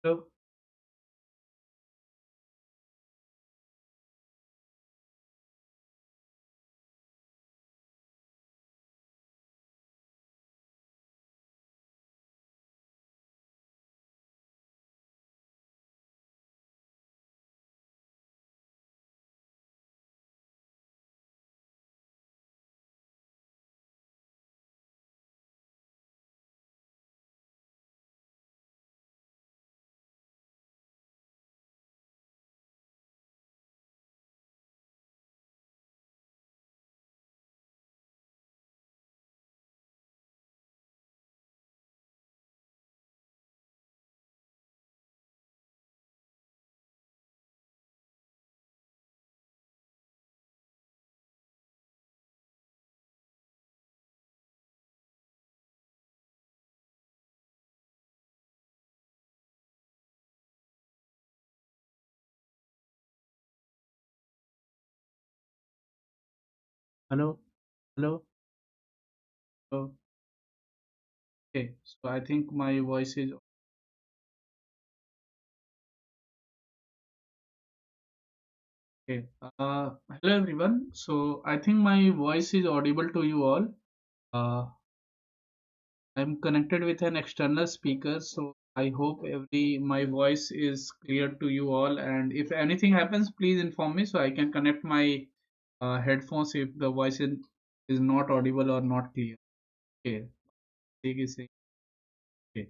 Hello, hello, hello. Oh, okay, so I think my voice is okay. Hello everyone. So I think my voice is audible to you all. Uh, I'm connected with an external speaker, so I hope every my voice is clear to you all. And if anything happens, please inform me so I can connect my headphones if the is not audible or not clear. Okay, ठीक है, सही. Okay.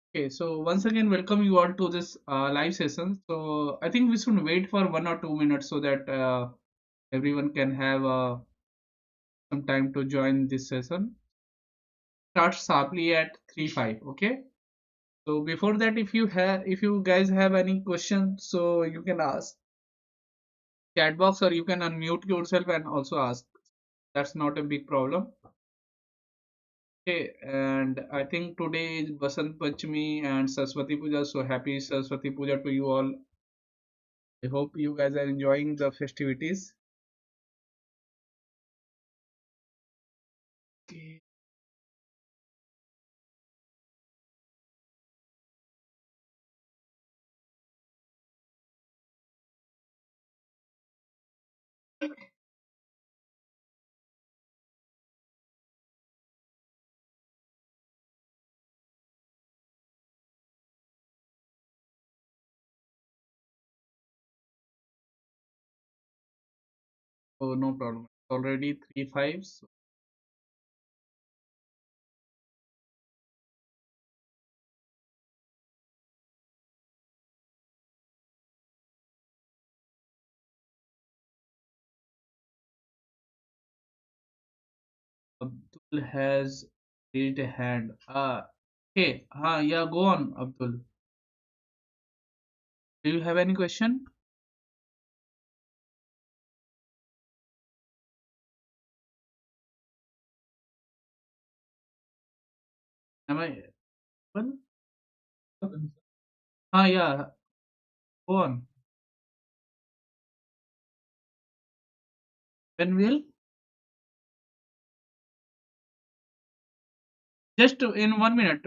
Okay, so once again, welcome you all to this live session. So I think we should wait for 1 or 2 minutes so that everyone can have some time to join this session. Start sharply at 3:05. Okay. So before that, if you guys have any questions, so you can ask chat box or you can unmute yourself and also ask. That's not a big problem. Okay, and I think today is Basant Panchami and Saraswati Puja. So happy Saraswati Puja to you all. I hope you guys are enjoying the festivities. Okay. Oh, no problem. It's already 3:05. So Abdul has raised a hand. Okay. Yeah, go on, Abdul. Do you have any question? Am I well? Yeah, go on. When will? Just in 1 minute.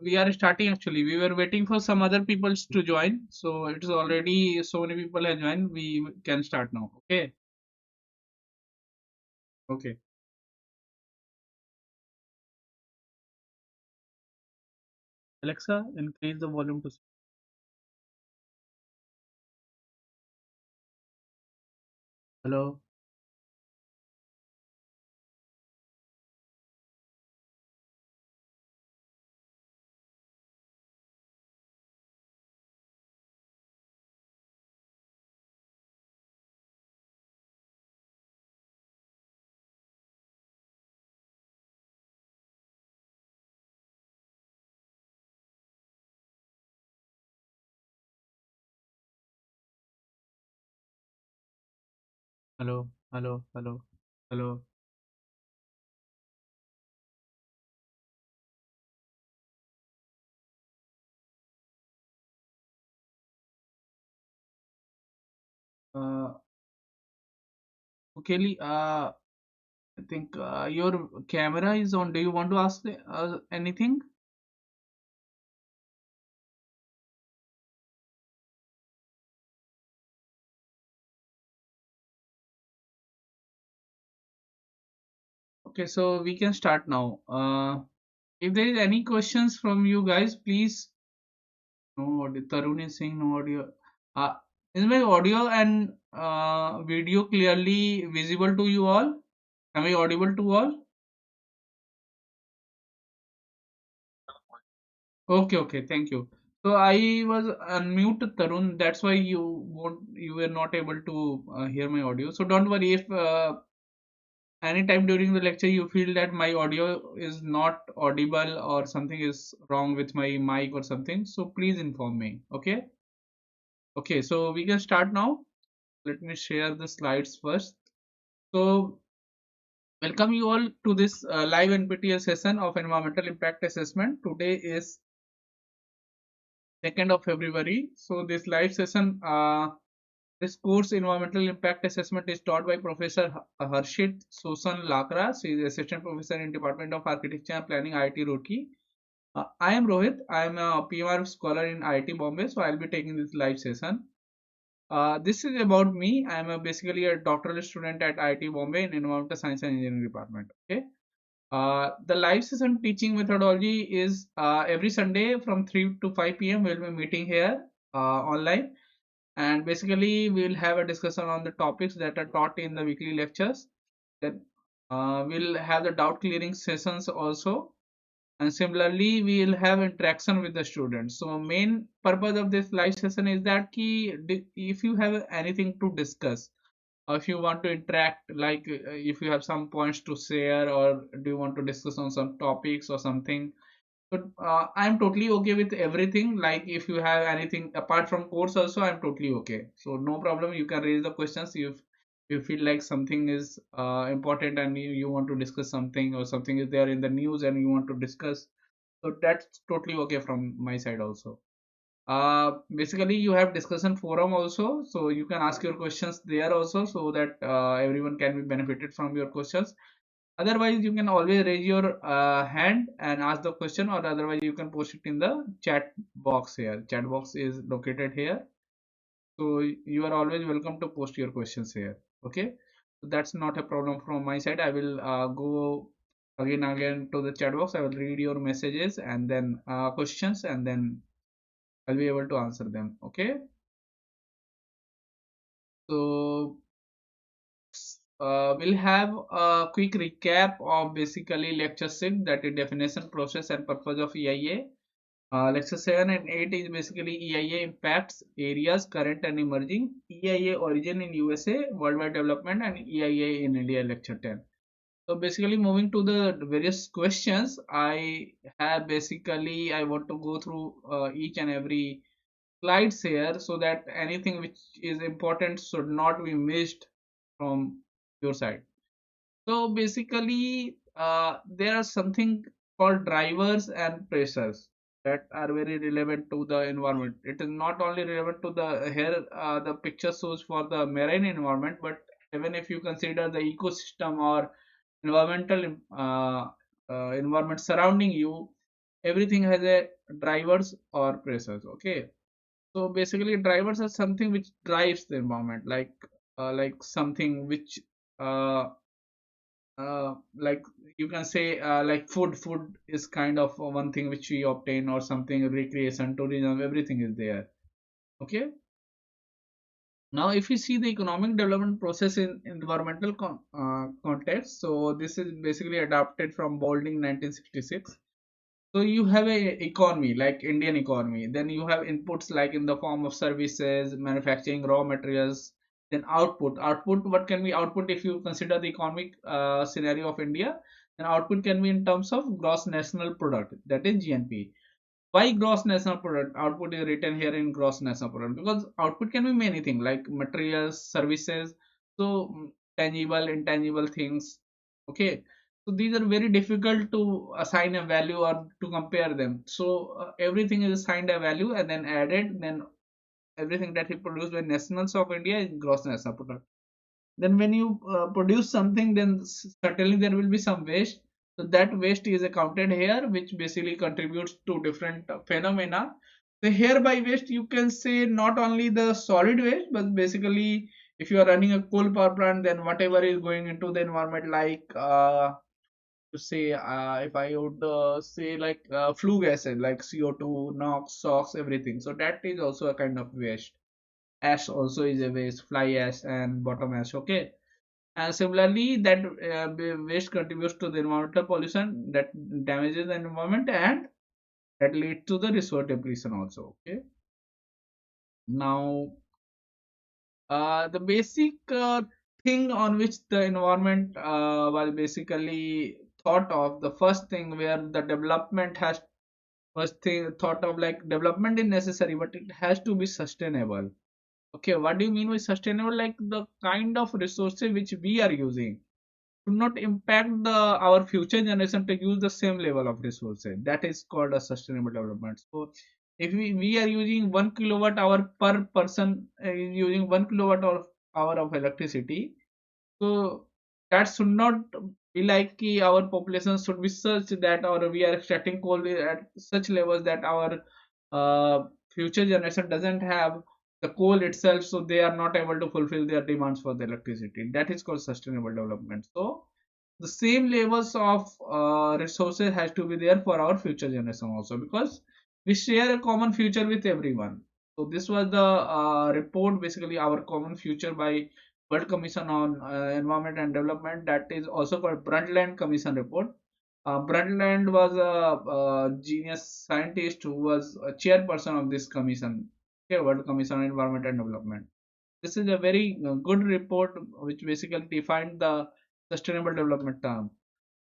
We are starting actually. We were waiting for some other people to join. So it is already so many people have joined. We can start now. Okay. Okay. Alexa, increase the volume to. Hello. Hello. Hello. Hello. Hello. Uh, okay, I think your camera is on. Do you want to ask anything? Okay, so we can start now. If there is any questions from you guys, please. No audio. Tarun is saying no audio. Uh, is my audio and video clearly visible to you all? Am I audible to all? Okay, okay, thank you. So I was unmute Tarun. That's why you were not able to hear my audio. So don't worry if anytime during the lecture you feel that my audio is not audible or something is wrong with my mic or something. So please inform me. Okay. Okay. So we can start now. Let me share the slides first. So welcome you all to this live NPTEL session of environmental impact assessment. Today is 2nd of February. So this live session, this course environmental impact assessment is taught by Professor Harshit Susan Lakra. She is assistant professor in Department of Architecture and Planning, IIT Roorkee. I am Rohit. I am a PMR scholar in IIT Bombay. So I'll be taking this live session. This is about me. I am basically a doctoral student at IIT Bombay in Environmental Science and Engineering Department. Okay. The live session teaching methodology is every Sunday from 3 to 5 p.m. We'll be meeting here online, and basically we'll have a discussion on the topics that are taught in the weekly lectures. Then we'll have the doubt clearing sessions also, and similarly we will have interaction with the students. So main purpose of this live session is that if you have anything to discuss, or if you want to interact, like if you have some points to share, or do you want to discuss on some topics or something, but I'm totally okay with everything. Like if you have anything apart from course also, I'm totally okay. So no problem, you can raise the questions if you feel like something is important and you want to discuss something, or something is there in the news and you want to discuss. So that's totally okay from my side also. Basically you have discussion forum also, so you can ask your questions there also, so that everyone can be benefited from your questions. Otherwise you can always raise your hand and ask the question, or otherwise you can post it in the chat box here. Chat box is located here, so you are always welcome to post your questions here. Okay, so that's not a problem from my side. I will go again to the chat box. I will read your messages and then questions, and then I'll be able to answer them. Okay, so we'll have a quick recap of basically lecture 6, that is definition, process and purpose of EIA. Lecture 7 and 8 is basically EIA impacts, areas current and emerging, EIA origin in USA, worldwide development, and EIA in India, lecture 10. So basically moving to the various questions, I want to go through each and every slides here, so that anything which is important should not be missed from your side. So basically there are something called drivers and pressures that are very relevant to the environment. It is not only relevant to the here the picture shows for the marine environment, but even if you consider the ecosystem or environmental environment surrounding you, everything has a drivers or pressures. Okay, so basically drivers are something which drives the environment, like something which uh, like you can say like food is kind of one thing which we obtain, or something, recreation, tourism, everything is there. Okay, now if you see the economic development process in environmental context, so this is basically adapted from Balding 1966. So you have a economy like Indian economy, then you have inputs like in the form of services, manufacturing, raw materials, then output. What can be output if you consider the economic scenario of India? Then output can be in terms of gross national product, that is GNP. Why gross national product? Output is written here in gross national product because output can be many things like materials, services, so tangible, intangible things. Okay, so these are very difficult to assign a value or to compare them. So everything is assigned a value and then added, then everything that is produced by nationals of India is gross national product. Then when you produce something, then certainly there will be some waste. So that waste is accounted here, which basically contributes to different phenomena. So here by waste you can say not only the solid waste, but basically if you are running a coal power plant, then whatever is going into the environment, like to say, if I would say like flue gases like CO2, NOx, SOx, everything. So that is also a kind of waste. Ash also is a waste, fly ash and bottom ash. Okay. And similarly, that waste contributes to the environmental pollution that damages the environment and that leads to the resource depletion also. Okay. Now, the basic thing on which the environment was basically thought of, the first thing where the development has first thing thought of, like development is necessary, but it has to be sustainable. Okay, what do you mean by sustainable? Like the kind of resources which we are using should not impact our future generation to use the same level of resources. That is called a sustainable development. So if we are using 1 kilowatt hour per person, using 1 kilowatt hour of electricity, so that should not be like our population should be such that, or we are extracting coal at such levels that our future generation doesn't have the coal itself, so they are not able to fulfill their demands for the electricity. That is called sustainable development. So the same levels of resources has to be there for our future generation also, because we share a common future with everyone. So this was the report, basically our common future, by World Commission on Environment and Development, that is also called Brundtland Commission report. Brundtland was a genius scientist who was a chairperson of this commission, okay, World Commission on Environment and Development. This is a very good report which basically defined the sustainable development term.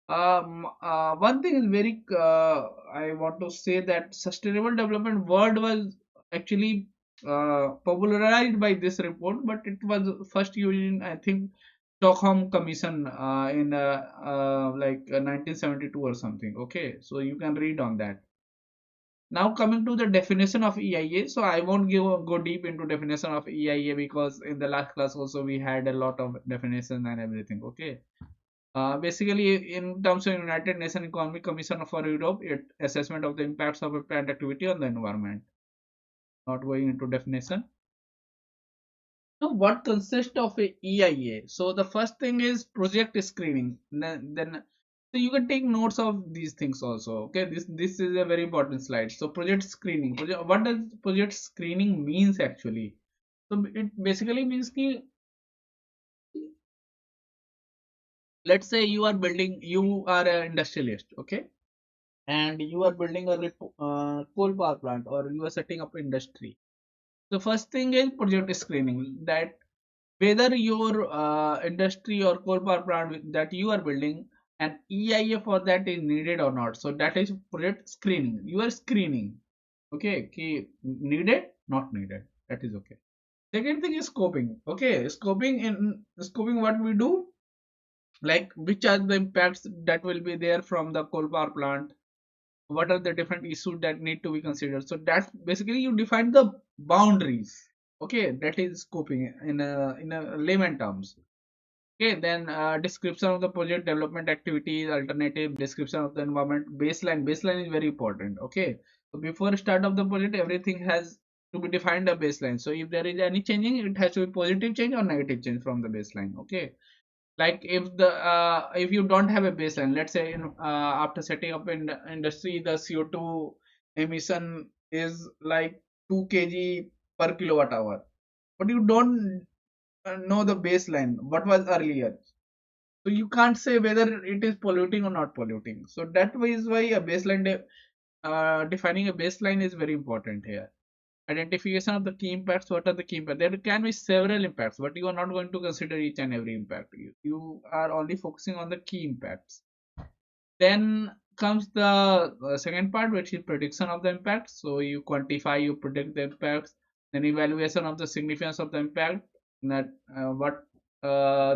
One thing is very, I want to say that sustainable development word was actually popularized by this report, but it was first used in, I think, Stockholm Commission in like 1972 or something. Okay, so you can read on that. Now coming to the definition of EIA, so I won't go deep into definition of EIA because in the last class also we had a lot of definition and everything. Okay. Basically, in terms of United Nations Economic Commission for Europe, it assessment of the impacts of a plant activity on the environment. Not going into definition. Now, what consists of a EIA? So the first thing is project screening. Then so you can take notes of these things also. Okay, this is a very important slide. So project screening. What does project screening means actually? So it basically means ki, let's say you are an industrialist, okay, and you are building a coal power plant, or you are setting up industry. The first thing is project screening, that whether your industry or coal power plant that you are building, an EIA for that is needed or not. So that is project screening. You are screening. Okay, needed, not needed. That is okay. Second thing is scoping. Okay, scoping what we do, like which are the impacts that will be there from the coal power plant, what are the different issues that need to be considered. So that's basically you define the boundaries. Okay, that is scoping in a layman terms. Okay, then description of the project, development activities, alternative, description of the environment, baseline is very important. Okay, so before start of the project, everything has to be defined a baseline. So if there is any changing, it has to be positive change or negative change from the baseline. Okay, like if you don't have a baseline, let's say after setting up in the industry, the CO2 emission is like 2 kg per kilowatt hour, but you don't know the baseline what was earlier, so you can't say whether it is polluting or not polluting. So that is why a defining a baseline is very important here. Identification of the key impacts. What are the key impacts? There can be several impacts, but you are not going to consider each and every impact. You are only focusing on the key impacts. Then comes the second part, which is prediction of the impact. So you quantify, you predict the impacts. Then evaluation of the significance of the impact, that what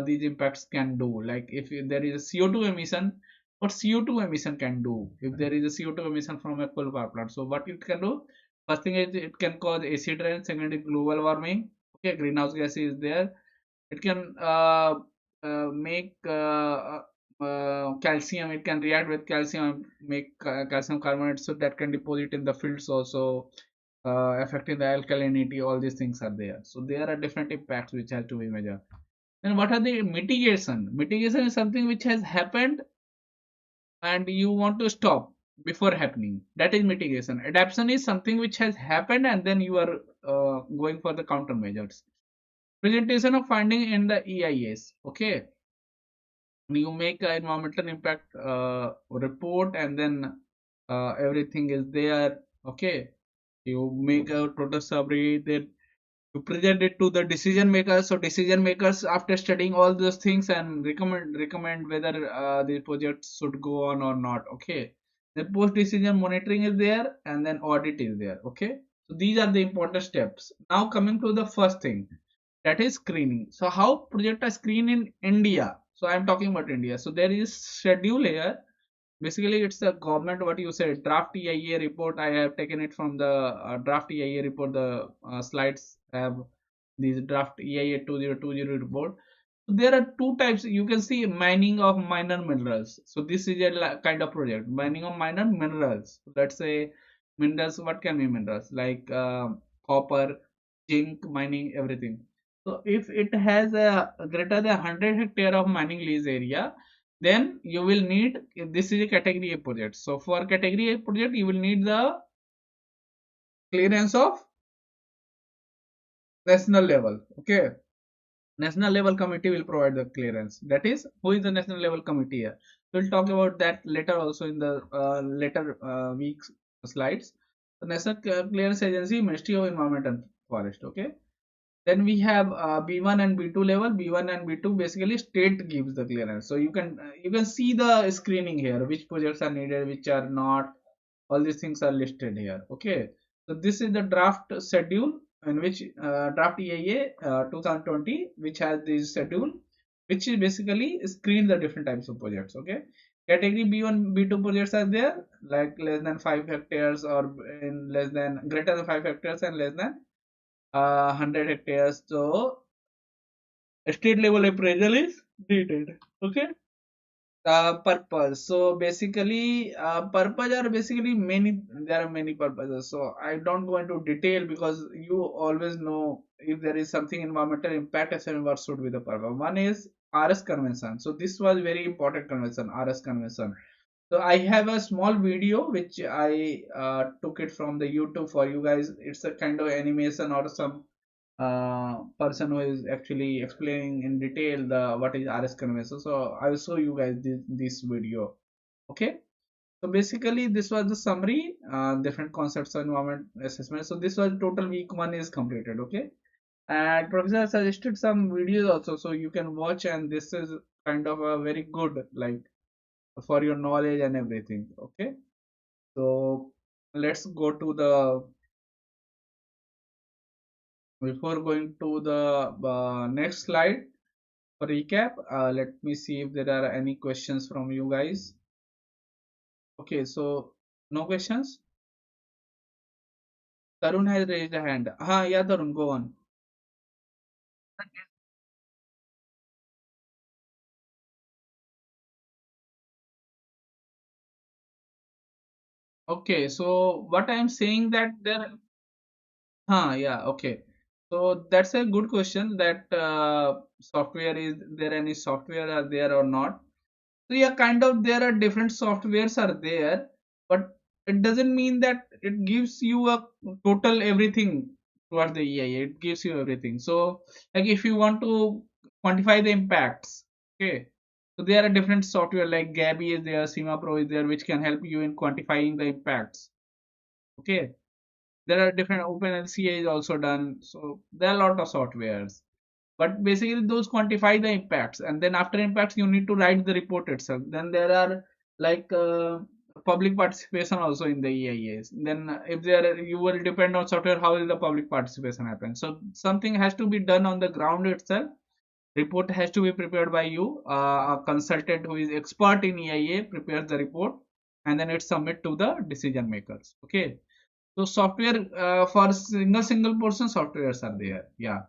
these impacts can do. Like if there is a CO2 emission, what CO2 emission can do. If there is a CO2 emission from a coal power plant, so what it can do. First thing is it can cause acid rain. Second is global warming. Okay, greenhouse gas is there. It can make calcium. It can react with calcium, make calcium carbonate, so that can deposit in the fields also, affecting the alkalinity. All these things are there. So there are different impacts which have to be measured. And what are the mitigation? Mitigation is something which has happened and you want to stop before happening. That is mitigation. Adaptation is something which has happened and then you are going for the countermeasures. Presentation of finding in the EIS. Okay, you make an environmental impact report, and then everything is there. Okay, you make a total summary, then you present it to the decision makers. So decision makers, after studying all those things, and recommend whether the project should go on or not. Okay, the post decision monitoring is there, and then audit is there. Okay, so these are the important steps. Now coming to the first thing, that is screening. So how project are screened in India? So I am talking about India. So there is schedule here. Basically it's the government, what you said, draft EIA report. I have taken it from the draft EIA report. The slides have these draft EIA 2020 report. So there are two types. You can see mining of minor minerals. So this is a kind of project, mining of minor minerals. Let's say minerals. What can be minerals? Like copper, zinc mining, everything. So if it has a greater than 100 hectare of mining lease area, then you will need, this is a category A project. So for category A project, you will need the clearance of national level. Okay, national level committee will provide the clearance. That is, who is the national level committee here? We'll talk about that later also in the later weeks slides. The national clearance agency, Ministry of Environment and Forest. Okay, then we have B1 and B2 level. B1 and B2, basically state gives the clearance. So you can see the screening here, which projects are needed, which are not. All these things are listed here. Okay, so this is the draft schedule, in which draft EIA 2020, which has this schedule, which is basically screen the different types of projects. Okay, category B1, B2 projects are there, like less than 5 hectares, or in less than, greater than 5 hectares, and less than 100 hectares. So state level appraisal is needed. Okay, purpose. So basically purpose are basically many. There are many purposes, so I don't go into detail, because you always know if there is something environmental impact assessment, what should be the purpose. One is RS convention. So this was very important convention, RS convention. So I have a small video which I took it from the YouTube for you guys. It's a kind of animation or some person who is actually explaining in detail the what is RS convention. So I will show you guys this video. Okay. So basically this was the summary, different concepts of environment assessment. So this was total week one is completed. Okay. And professor suggested some videos also, so you can watch, and this is kind of a very good, like, for your knowledge and everything. Okay. So let's go to the, before going to the next slide. For recap, let me see if there are any questions from you guys. Okay, so no questions. Tarun has raised a hand. Yeah, Tarun, go on. Okay, so what I am saying that there, yeah, okay. So that's a good question, that software, is there any software are there or not? So yeah, kind of, there are different softwares are there, but it doesn't mean that it gives you a total everything towards the EIA. It gives you everything. So like if you want to quantify the impacts, okay. So there are different software like Gabby is there, Sima Pro is there, which can help you in quantifying the impacts. Okay. There are different, OpenLCA is also done. So there are a lot of softwares, but basically those quantify the impacts, and then after impacts you need to write the report itself. Then there are like public participation also in the EIAs. Then if there are, you will depend on software, how will the public participation happen. So something has to be done on the ground itself. Report has to be prepared by you. A consultant who is expert in EIA prepares the report, and then it's submit to the decision makers. Okay, so software for single portion softwares are there. Yeah.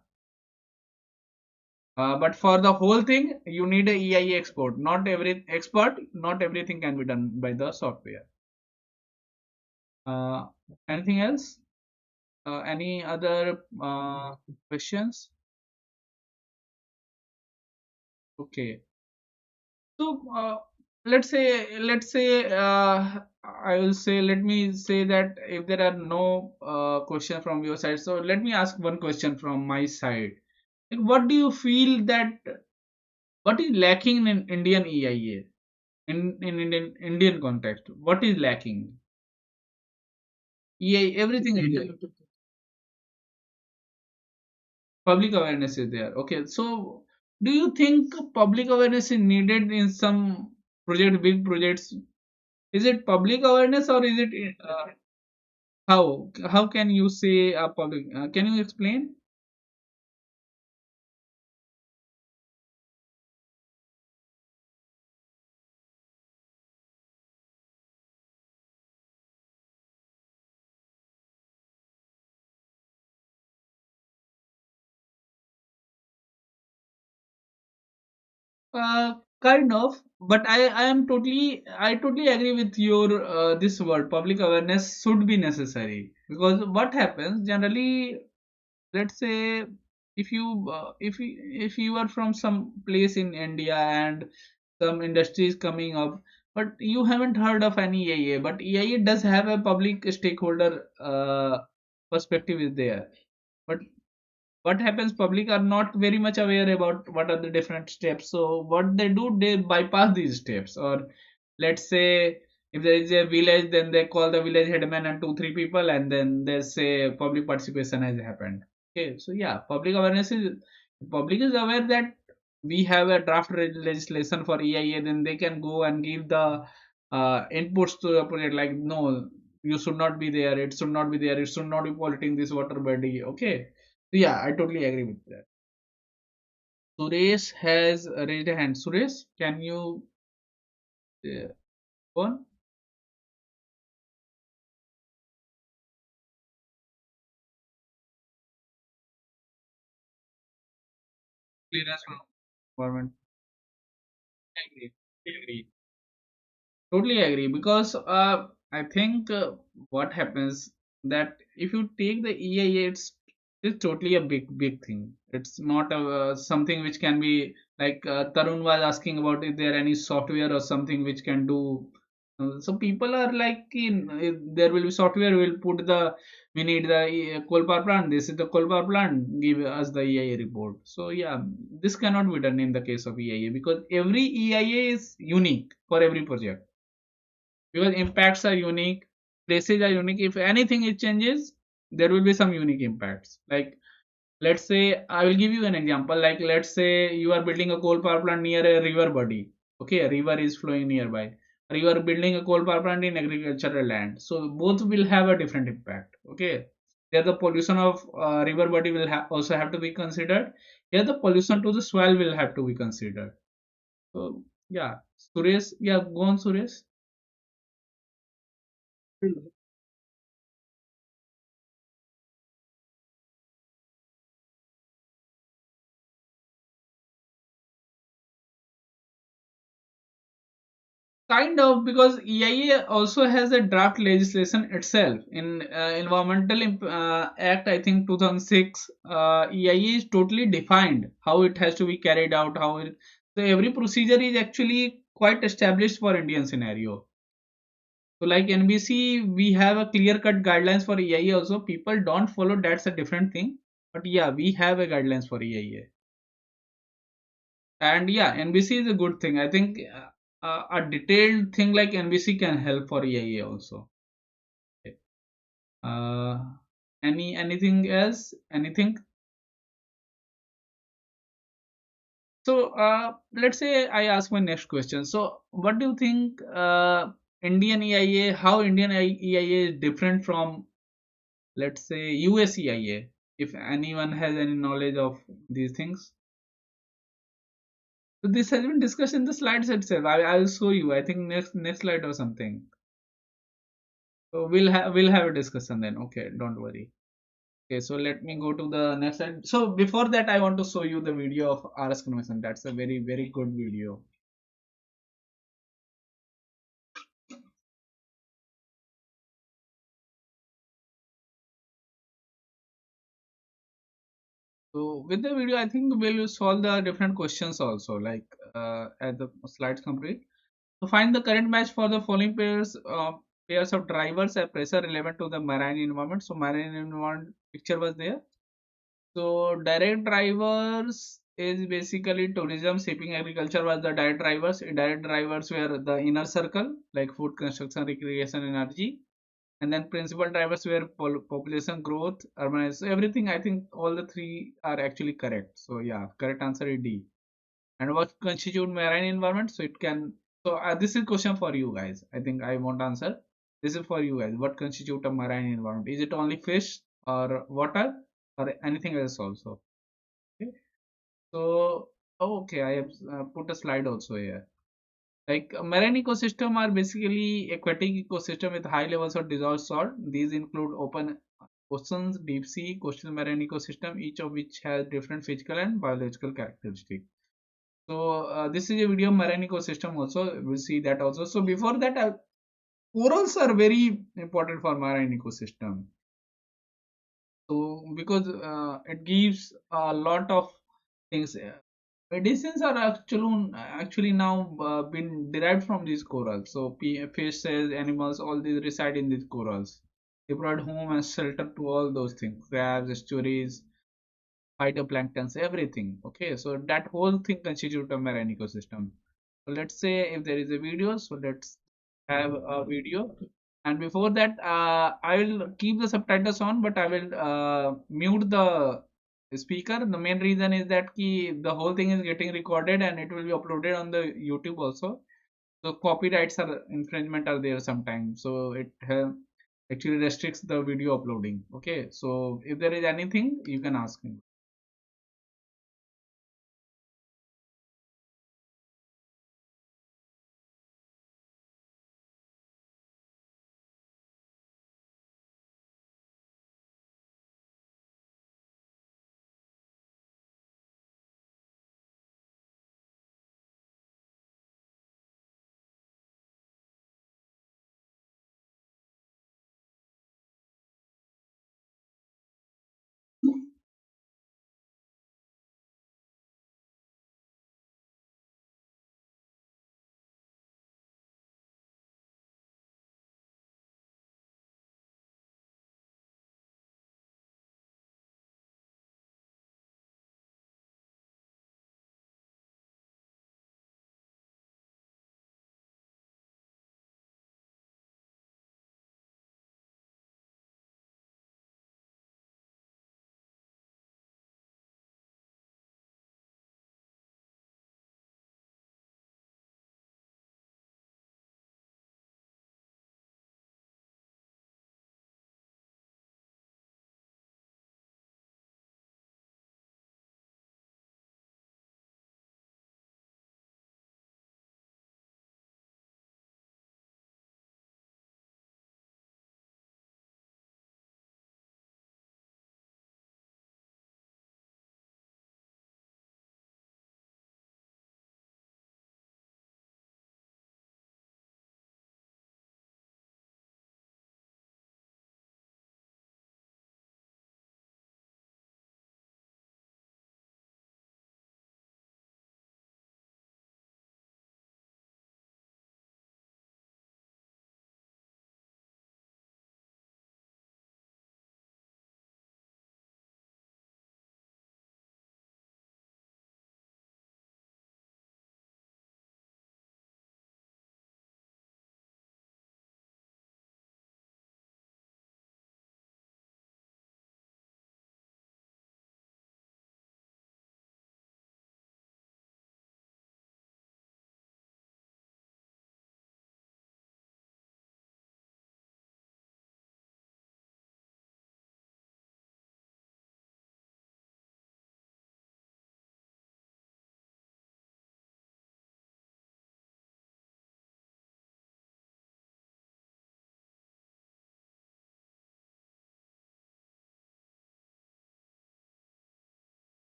But for the whole thing, you need a EIA export. Not every expert, not everything can be done by the software. Uh, Anything else? Any other questions? Okay. So let's say I will say, let me say that if there are no question from your side, so let me ask one question from my side. Like, what do you feel that what is lacking in Indian EIA, in Indian context? What is lacking? EIA, everything is there. Public awareness is there. Okay, so do you think public awareness is needed in some big projects? Is it public awareness, or is it how can you say a public? Can you explain? Kind of, but I totally agree with your this word. Public awareness should be necessary, because what happens generally, let's say, if you are from some place in India and some industry is coming up, but you haven't heard of any EIA, but EIA does have a public stakeholder perspective is there. But what happens, public are not very much aware about what are the different steps, so what they do, they bypass these steps. Or let's say if there is a village, then they call the village headman and two three people, and then they say public participation has happened. Okay, so yeah, public is aware that we have a draft legislation for EIA, then they can go and give the inputs to the project, like, no, you should not be there, it should not be there, it should not be polluting this water body. Okay, yeah, I totally agree with that. Suresh has raised a hand. Suresh, can you go on? Clearance from government. Agree. Agree. Totally agree, because I think what happens that if you take the EIA, it's totally a big thing. It's not something which can be like Tarun was asking about. Is there any software or something which can do? So people are like, if there will be software. We'll put the we need the coal power plant. This is the coal power plant. Give us the EIA report. So yeah, this cannot be done in the case of EIA, because every EIA is unique for every project, because impacts are unique, places are unique. If anything it changes, there will be some unique impacts. Like, let's say, I will give you an example. Like, let's say you are building a coal power plant near a river body. Okay, a river is flowing nearby, or you are building a coal power plant in agricultural land, so both will have a different impact. Okay, there the pollution of river body will also have to be considered. Here the pollution to the soil will have to be considered. So yeah, Suresh, yeah, go on, Suresh. Kind of, because EIA also has a draft legislation itself in Environmental Act, I think 2006. EIA is totally defined how it has to be carried out. So every procedure is actually quite established for Indian scenario. So like NBC, we have a clear cut guidelines for EIA also. People don't follow, that's a different thing. But yeah, we have a guidelines for EIA. And yeah, NBC is a good thing. I think a detailed thing like NBC can help for EIA also. Okay. Uh, anything else? Anything? So let's say I ask my next question. So what do you think Indian EIA? How Indian EIA is different from, let's say, US EIA? If anyone has any knowledge of these things. So this has been discussed in the slides itself. I'll show you. I think next slide or something. So we'll have a discussion then. Okay, don't worry. Okay, so let me go to the next slide. So before that, I want to show you the video of RS convention. That's a very good video. So with the video, I think we'll solve the different questions also, like as the slides complete. To find the current match for the following pairs of drivers at pressure relevant to the marine environment. So marine environment picture was there. So direct drivers is basically tourism, shipping, agriculture was the direct drivers. Indirect drivers were the inner circle like food, construction, recreation, energy. And then principal drivers were population growth, urbanization. So everything, I think all the three are actually correct. So yeah, correct answer is D. And what constitute marine environment? So it can. So this is question for you guys. I think I want answer. This is for you guys. What constitute a marine environment? Is it only fish or water or anything else also? Okay. So okay, I have put a slide also here. Like marine ecosystem are basically aquatic ecosystem with high levels of dissolved salt. These include open oceans, deep sea, coastal marine ecosystem, each of which has different physical and biological characteristics. So this is a video of marine ecosystem also. We'll see that also. So before that, corals are very important for marine ecosystem. So because it gives a lot of things. Medicines are actually now been derived from these corals. So fishes, animals, all these reside in these corals. They provide home and shelter to all those things. Crabs, estuaries, phytoplanktons, everything. Okay, so that whole thing constitutes a marine ecosystem. So let's say if there is a video, so let's have a video. And before that, I will keep the subtitles on, but I will mute the speaker. The main reason is that the whole thing is getting recorded and it will be uploaded on the YouTube also. So copyrights are infringement are there sometimes. So it actually restricts the video uploading. Okay, so if there is anything, you can ask me.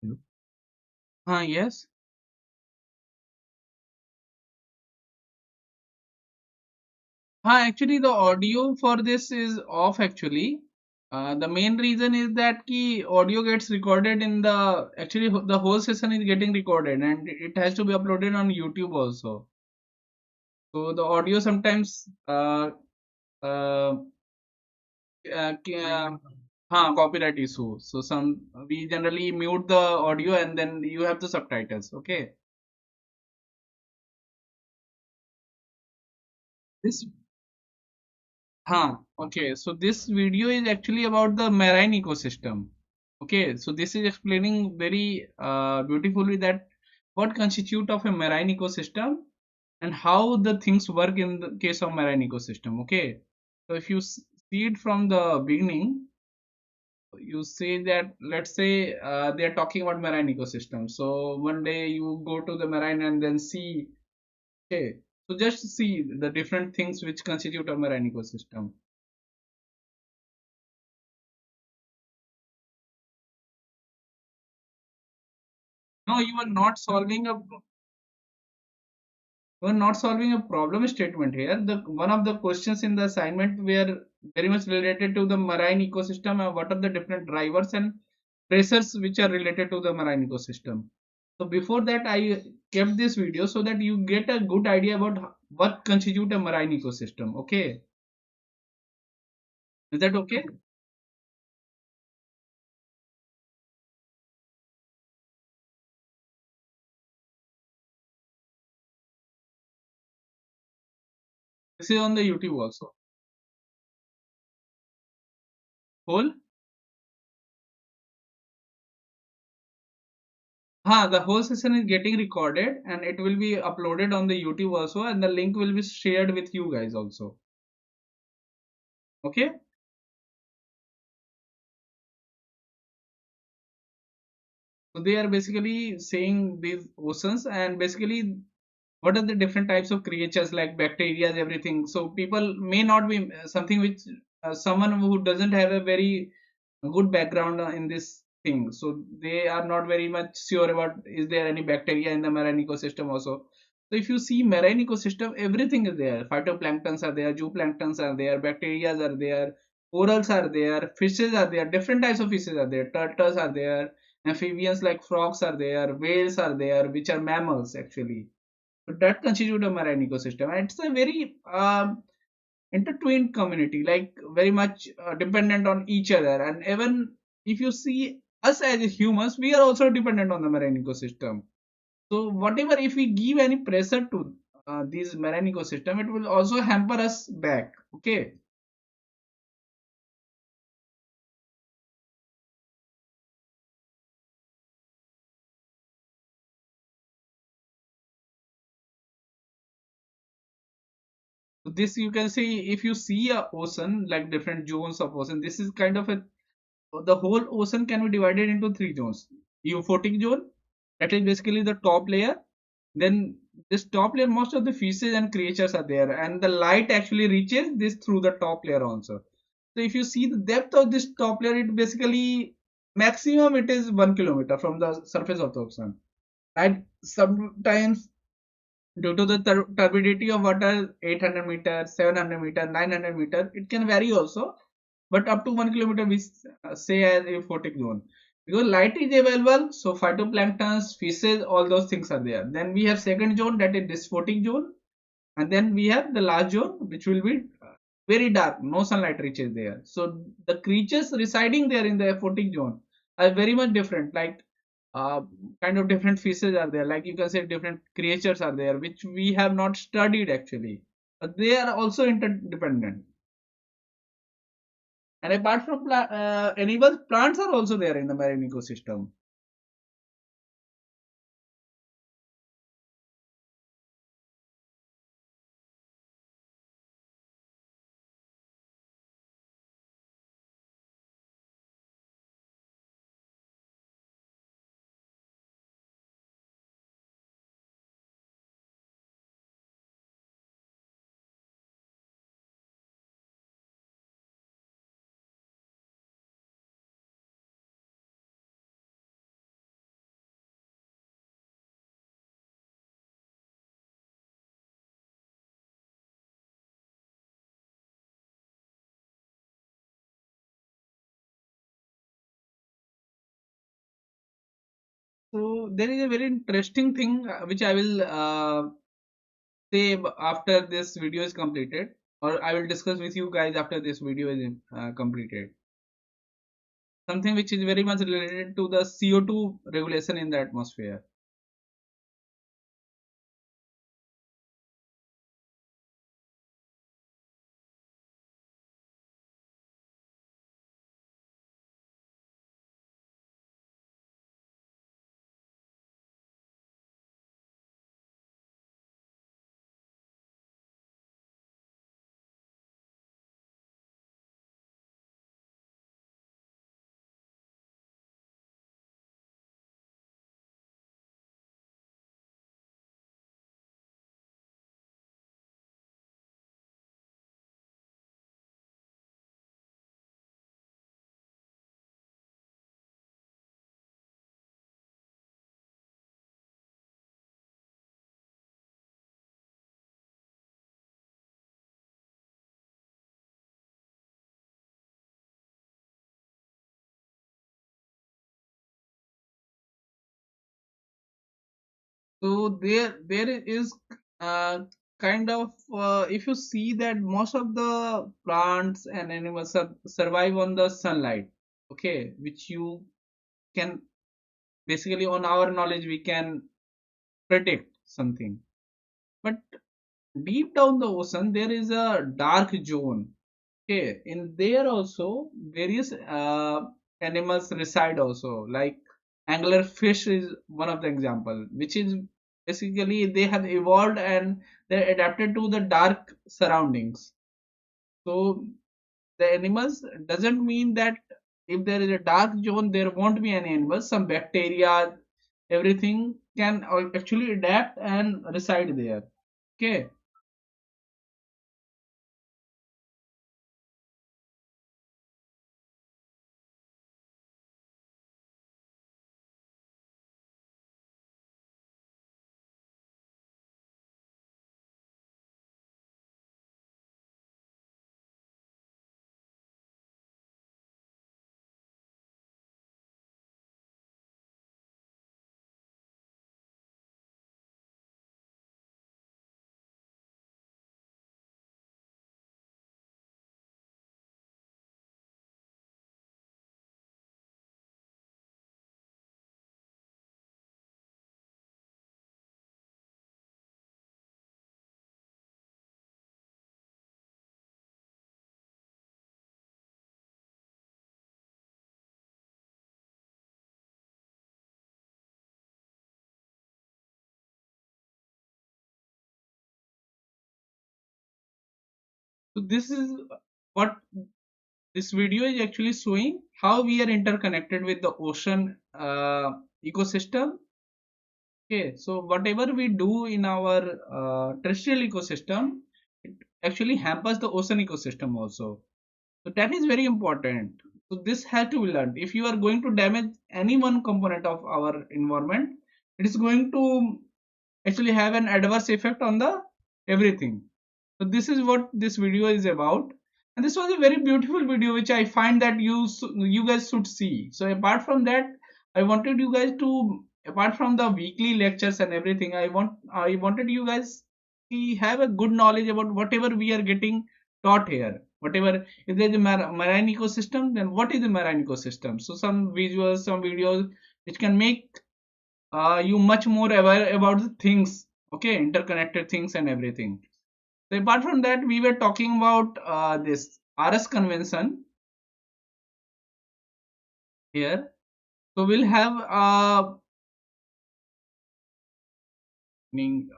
Yes. Actually, the audio for this is off actually. The main reason is that the audio gets recorded in the whole session is getting recorded and it has to be uploaded on YouTube also. So the audio sometimes uh, copyright issue. So we generally mute the audio and then you have the subtitles. Okay. This okay. So this video is actually about the marine ecosystem. Okay. So this is explaining very beautifully that what constitute of a marine ecosystem and how the things work in the case of marine ecosystem. Okay. So if you see it from the beginning, you say that let's say they are talking about marine ecosystem. So one day you go to the marine and then see. Okay. So just see the different things which constitute a marine ecosystem. No, you are not solving a problem statement here. The one of the questions in the assignment were very much related to the marine ecosystem and what are the different drivers and pressures which are related to the marine ecosystem. So before that, I kept this video so that you get a good idea about what constitute a marine ecosystem. Okay, is that okay? This is on the YouTube also. Whole the whole session is getting recorded and it will be uploaded on the YouTube also, and the link will be shared with you guys also. Okay. So they are basically saying these oceans and basically what are the different types of creatures like bacteria, everything. So people may not be something which someone who doesn't have a very good background in this thing. So they are not very much sure about is there any bacteria in the marine ecosystem also. So if you see marine ecosystem, everything is there. Phytoplanktons are there, zooplanktons are there, bacteria are there, corals are there, fishes are there, different types of fishes are there, turtles are there, amphibians like frogs are there, whales are there, which are mammals actually. So that constitute a marine ecosystem, and it's a very intertwined community, like very much dependent on each other. And even if you see us as humans, we are also dependent on the marine ecosystem. So whatever, if we give any pressure to these marine ecosystem, it will also hamper us back. Okay. So this you can see if you see a ocean like different zones of ocean. This is kind of a the whole ocean can be divided into three zones. Euphotic zone, that is basically the top layer. Then this top layer, most of the fishes and creatures are there, and the light actually reaches this through the top layer also. So if you see the depth of this top layer, it basically maximum it is 1 kilometer from the surface of the ocean. And sometimes due to the turbidity of water, 800 meters, 700 meters, 900 meters, it can vary also. But up to 1 kilometer, we say as a photic zone. Because light is available, so phytoplanktons, fishes, all those things are there. Then we have second zone, that is dysphotic zone, and then we have the last zone, which will be very dark, no sunlight reaches there. So the creatures residing there in the photic zone are very much different. Like uh, kind of different fishes are there, like you can say different creatures are there which we have not studied actually, but they are also interdependent. And apart from animals, plants are also there in the marine ecosystem. So there is a very interesting thing which I will say after this video is completed, or I will discuss with you guys after this video is completed. Something which is very much related to the CO2 regulation in the atmosphere. So there is kind of if you see that most of the plants and animals survive on the sunlight, okay, which you can basically on our knowledge we can predict something. But deep down the ocean there is a dark zone. Okay, in there also various animals reside also, like angler fish is one of the example, which is basically they have evolved and they adapted to the dark surroundings. So the animals doesn't mean that if there is a dark zone there won't be any animals. Some bacteria, everything can actually adapt and reside there. Okay. So this is what this video is actually showing, how we are interconnected with the ocean ecosystem. Okay, so whatever we do in our terrestrial ecosystem, it actually hampers the ocean ecosystem also. So that is very important. So this has to be learned. If you are going to damage any one component of our environment, it is going to actually have an adverse effect on the everything. So this is what this video is about, and this was a very beautiful video which I find that you guys should see. So apart from that, I wanted you guys to, apart from the weekly lectures and everything, I wanted you guys to have a good knowledge about whatever we are getting taught here. Whatever, if there is a marine ecosystem, then what is the marine ecosystem? So some visuals, some videos which can make you much more aware about the things, okay, interconnected things and everything. So apart from that, we were talking about this RS convention here. So we'll have meaning,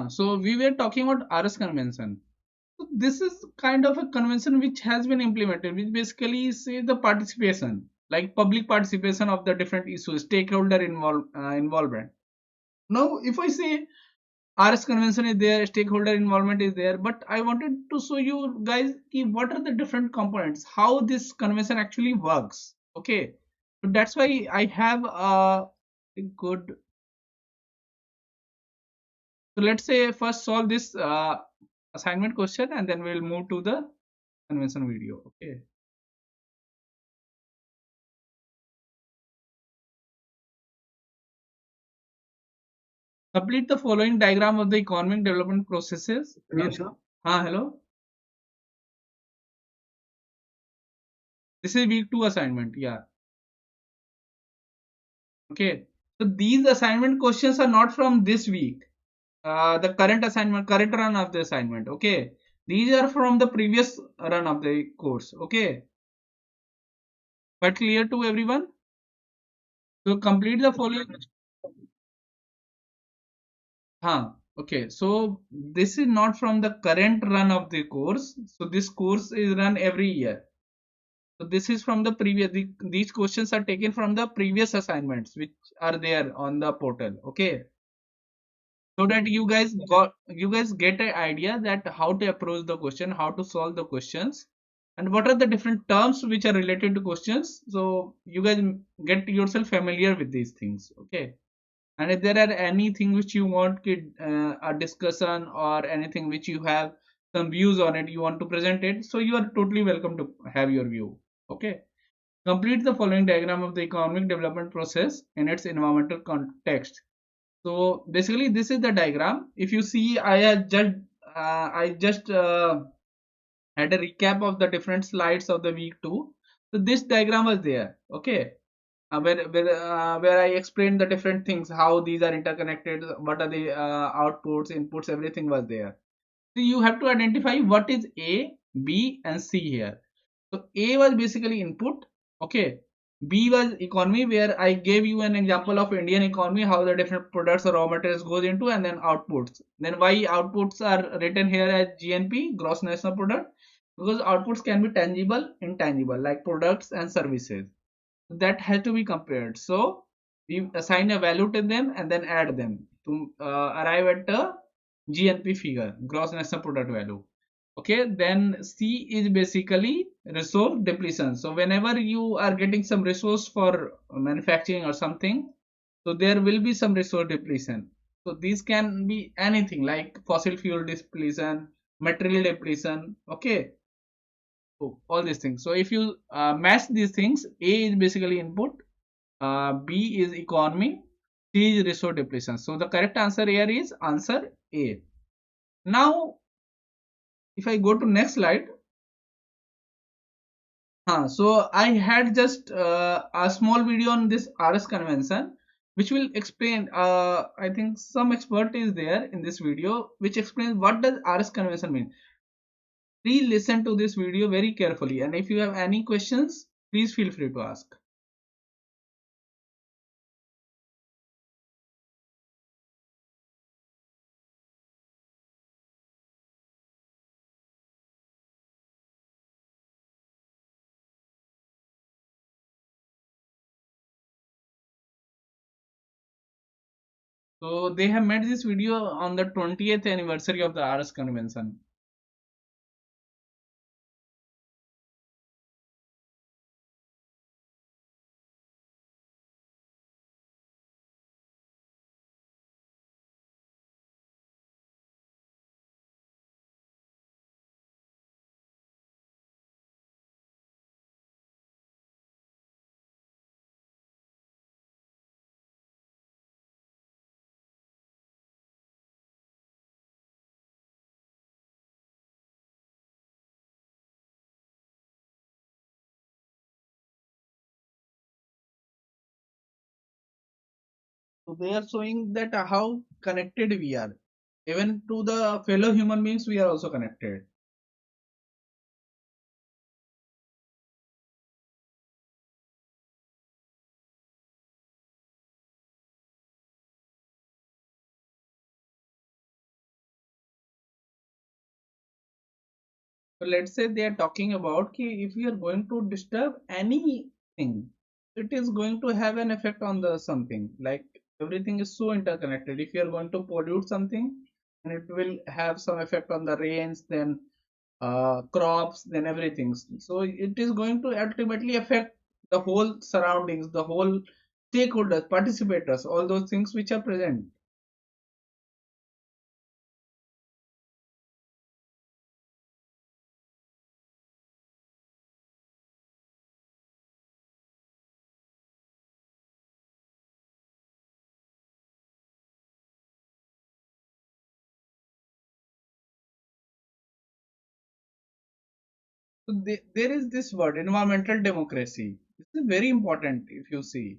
so we were talking about RS convention. So this is kind of a convention which has been implemented, which basically say the participation, like public participation of the different issues, stakeholder involvement. Now, if I say RS convention is there, stakeholder involvement is there, but I wanted to show you guys what are the different components, how this convention actually works. Okay, so that's why I have a good. So let's say first solve this assignment question and then we'll move to the convention video. Okay. Complete the following diagram of the economic development processes. Hello, sir. Hello. This is week 2 assignment. Yeah. Okay. So these assignment questions are not from this week. The current assignment, current run of the assignment. Okay. These are from the previous run of the course. Okay. But clear to everyone? So complete the following. Okay. So this is not from the current run of the course. So this course is run every year. So this is from the previous, these questions are taken from the previous assignments which are there on the portal. Okay. So that you guys get an idea that how to approach the question, how to solve the questions, and what are the different terms which are related to questions. So you guys get yourself familiar with these things. Okay. And if there are anything which you want a discussion or anything which you have some views on it, you want to present it, so you are totally welcome to have your view. Okay. Complete the following diagram of the economic development process in its environmental context. So basically, this is the diagram. If you see, I just had a recap of the different slides of the week 2. So this diagram was there. Okay, where I explained the different things, how these are interconnected, what are the outputs, inputs, everything was there. So you have to identify what is A, B, and C here. So A was basically input. Okay. B was economy, where I gave you an example of Indian economy, how the different products or raw materials goes into, and then outputs. Then why outputs are written here as GNP, gross national product, because outputs can be tangible, intangible, like products and services. That has to be compared. So we assign a value to them and then add them to arrive at the GNP figure, gross national product value. Okay, then C is basically resource depletion. So whenever you are getting some resource for manufacturing or something, so there will be some resource depletion. So these can be anything like fossil fuel depletion, material depletion. Okay, so all these things. So if you match these things, A is basically input, B is economy, C is resource depletion. So the correct answer here is answer A. Now if I go to next slide. So I had just a small video on this RS convention, which will explain. I think some expert is there in this video, which explains what does RS convention mean. Please listen to this video very carefully, and if you have any questions, please feel free to ask. So they have made this video on the 20th anniversary of the RS convention. So they are showing that how connected we are. Even to the fellow human beings, we are also connected. So let's say they are talking about if we are going to disturb anything, it is going to have an effect on the something like Everything is so interconnected. If you are going to pollute something, and it will have some effect on the rains, then crops, then everything. So it is going to ultimately affect the whole surroundings, the whole stakeholders, participators, all those things which are present. So there is this word, environmental democracy. This is very important if you see.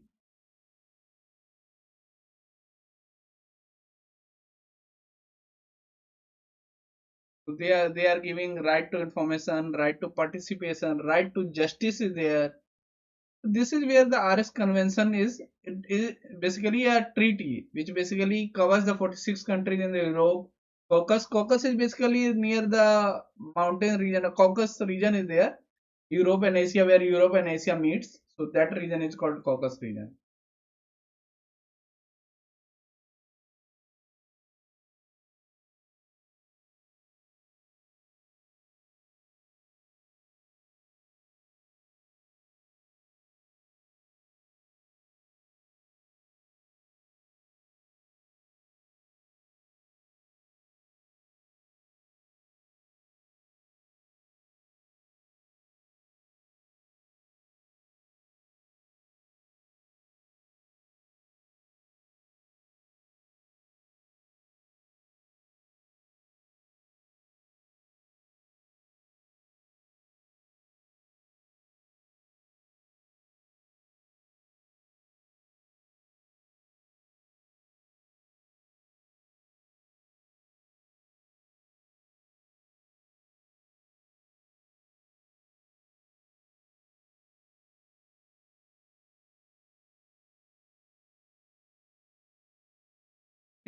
So they are giving right to information, right to participation, right to justice is there. This is where the RS convention is. It is basically a treaty which basically covers the 46 countries in the Europe. Caucasus is basically near the mountain region. A Caucasus region is there. Europe and Asia, where Europe and Asia meets. So that region is called Caucasus region.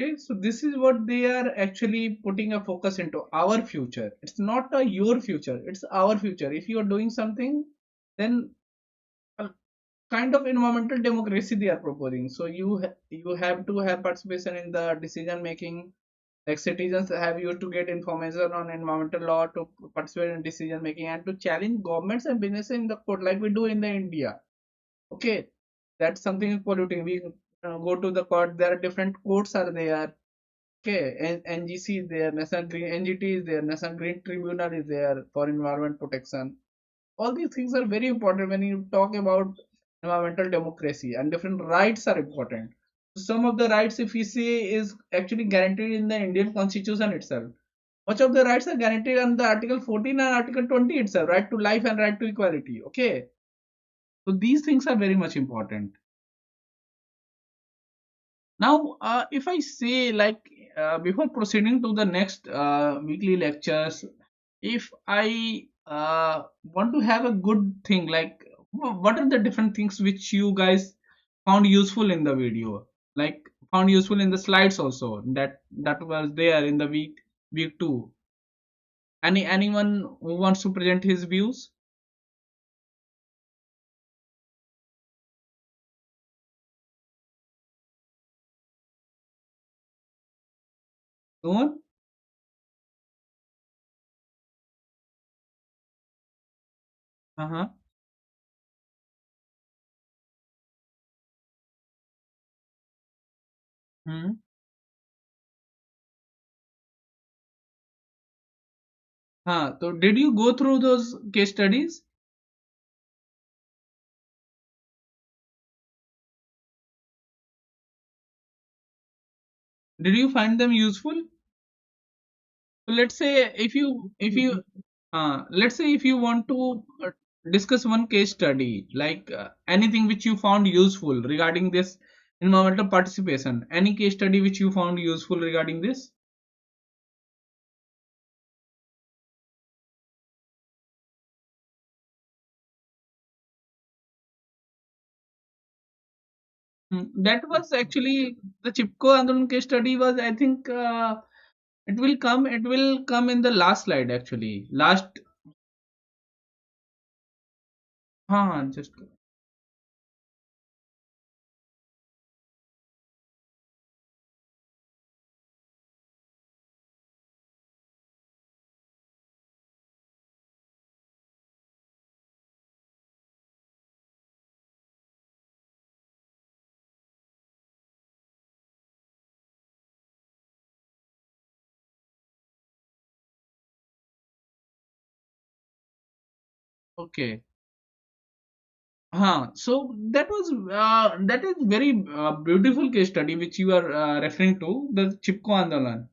Okay, so this is what they are actually putting a focus into our future. It's not a your future, it's our future. If you are doing something, then a kind of environmental democracy they are proposing. So you have to have participation in the decision making. Like citizens have used to get information on environmental law to participate in decision making and to challenge governments and businesses in the court, like we do in the India. Okay, that's something polluting. We go to the court. There are different courts are there. Okay, NGC is there, National Green NGT is there, National Green Tribunal is there for environment protection. All these things are very important when you talk about environmental democracy, and different rights are important. Some of the rights, if we say, is actually guaranteed in the Indian Constitution itself. Much of the rights are guaranteed under Article 14 and Article 20 itself, right to life and right to equality. Okay, so these things are very much important. Now, if I say, like, before proceeding to the next weekly lectures, if I want to have a good thing, like, what are the different things which you guys found useful in the video, like found useful in the slides also, that was there in the week two. Anyone who wants to present his views? No one? Uh-huh. Hmm. So did you go through those case studies? Did you find them useful? So let's say if you want to discuss one case study, like anything which you found useful regarding this environmental participation, any case study which you found useful regarding this. That was actually the Chipko Andolan case study was, I think, it will come in the last slide actually. Last, just Okay. So that is very beautiful case study which you are referring to, the Chipko Andolan.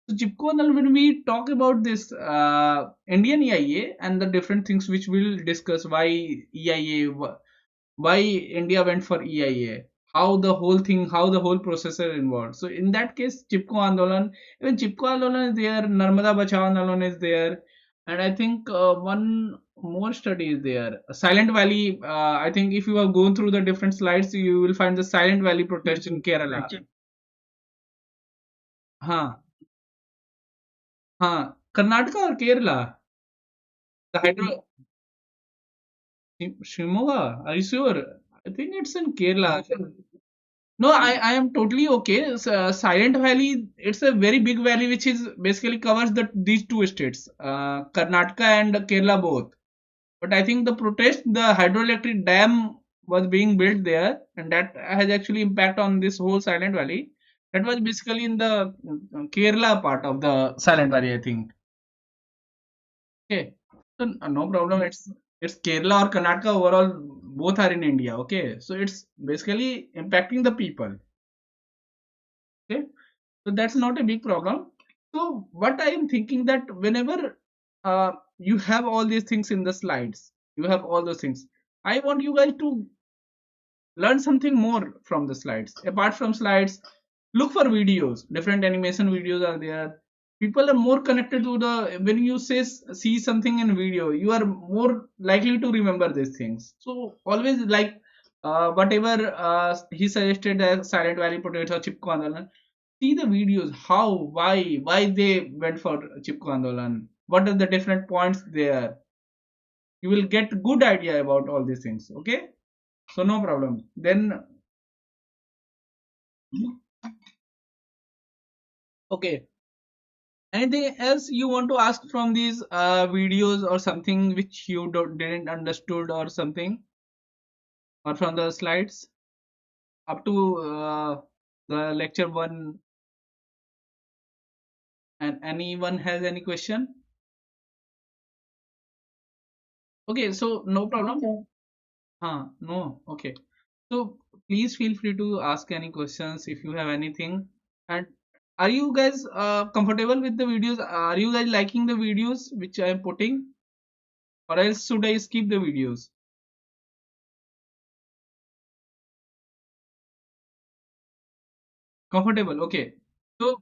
So Chipko Andolan, when we talk about this Indian EIA and the different things which we'll discuss, why EIA, why India went for EIA, how the whole thing, how the whole process is involved. So in that case, Chipko Andolan, even Chipko Andolan is there, Narmada Bachao Andolan is there, and I think one more study is there. Silent Valley. I think if you are going through the different slides, you will find the Silent Valley protest in Kerala. हाँ हाँ, Karnataka or Kerala? The hydro Shimoga. Are you sure? I think it's in Kerala. No, I am totally okay. Silent Valley, it's a very big valley which is basically covers these two states, Karnataka and Kerala both. But I think the protest, the hydroelectric dam was being built there, and that has actually impact on this whole Silent Valley. That was basically in the Kerala part of the Silent Valley, I think. Okay, so no problem. It's Kerala or Karnataka overall, both are in India. Okay, so it's basically impacting the people. Okay, so that's not a big problem. So what I am thinking that whenever you have all these things in the slides, you have all those things. I want you guys to learn something more from the slides. Apart from slides, look for videos. Different animation videos are there. People are more connected to the, when you say see something in video, you are more likely to remember these things. So always like whatever he suggested as Silent Valley Protest or Chipko Andolan, see the videos, how, why they went for Chipko Andolan, what are the different points there. You will get good idea about all these things. Okay, so no problem. Then okay, anything else you want to ask from these videos or something which you didn't understood or something, or from the slides up to the lecture one, and anyone has any question? Okay, so no problem. No, okay. So please feel free to ask any questions if you have anything. And are you guys comfortable with the videos? Are you guys liking the videos which I am putting, or else should I skip the videos? Comfortable, okay. So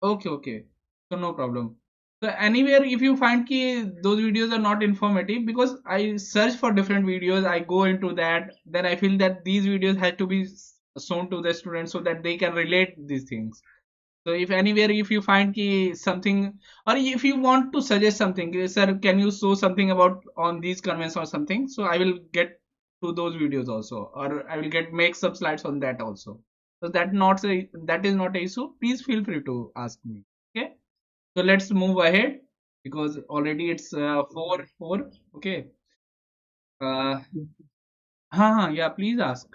okay, okay. So no problem. So anywhere if you find ki those videos are not informative, because I search for different videos, I go into that, then I feel that these videos have to be shown to the students so that they can relate these things. So if anywhere if you find ki something, or if you want to suggest something, sir, can you show something about on these convents or something? So I will get to those videos also, or I will get make some slides on that also. So that is not a issue. Please feel free to ask me. Okay. So let's move ahead because already it's 4 4. Okay. Uh, yeah. Please ask.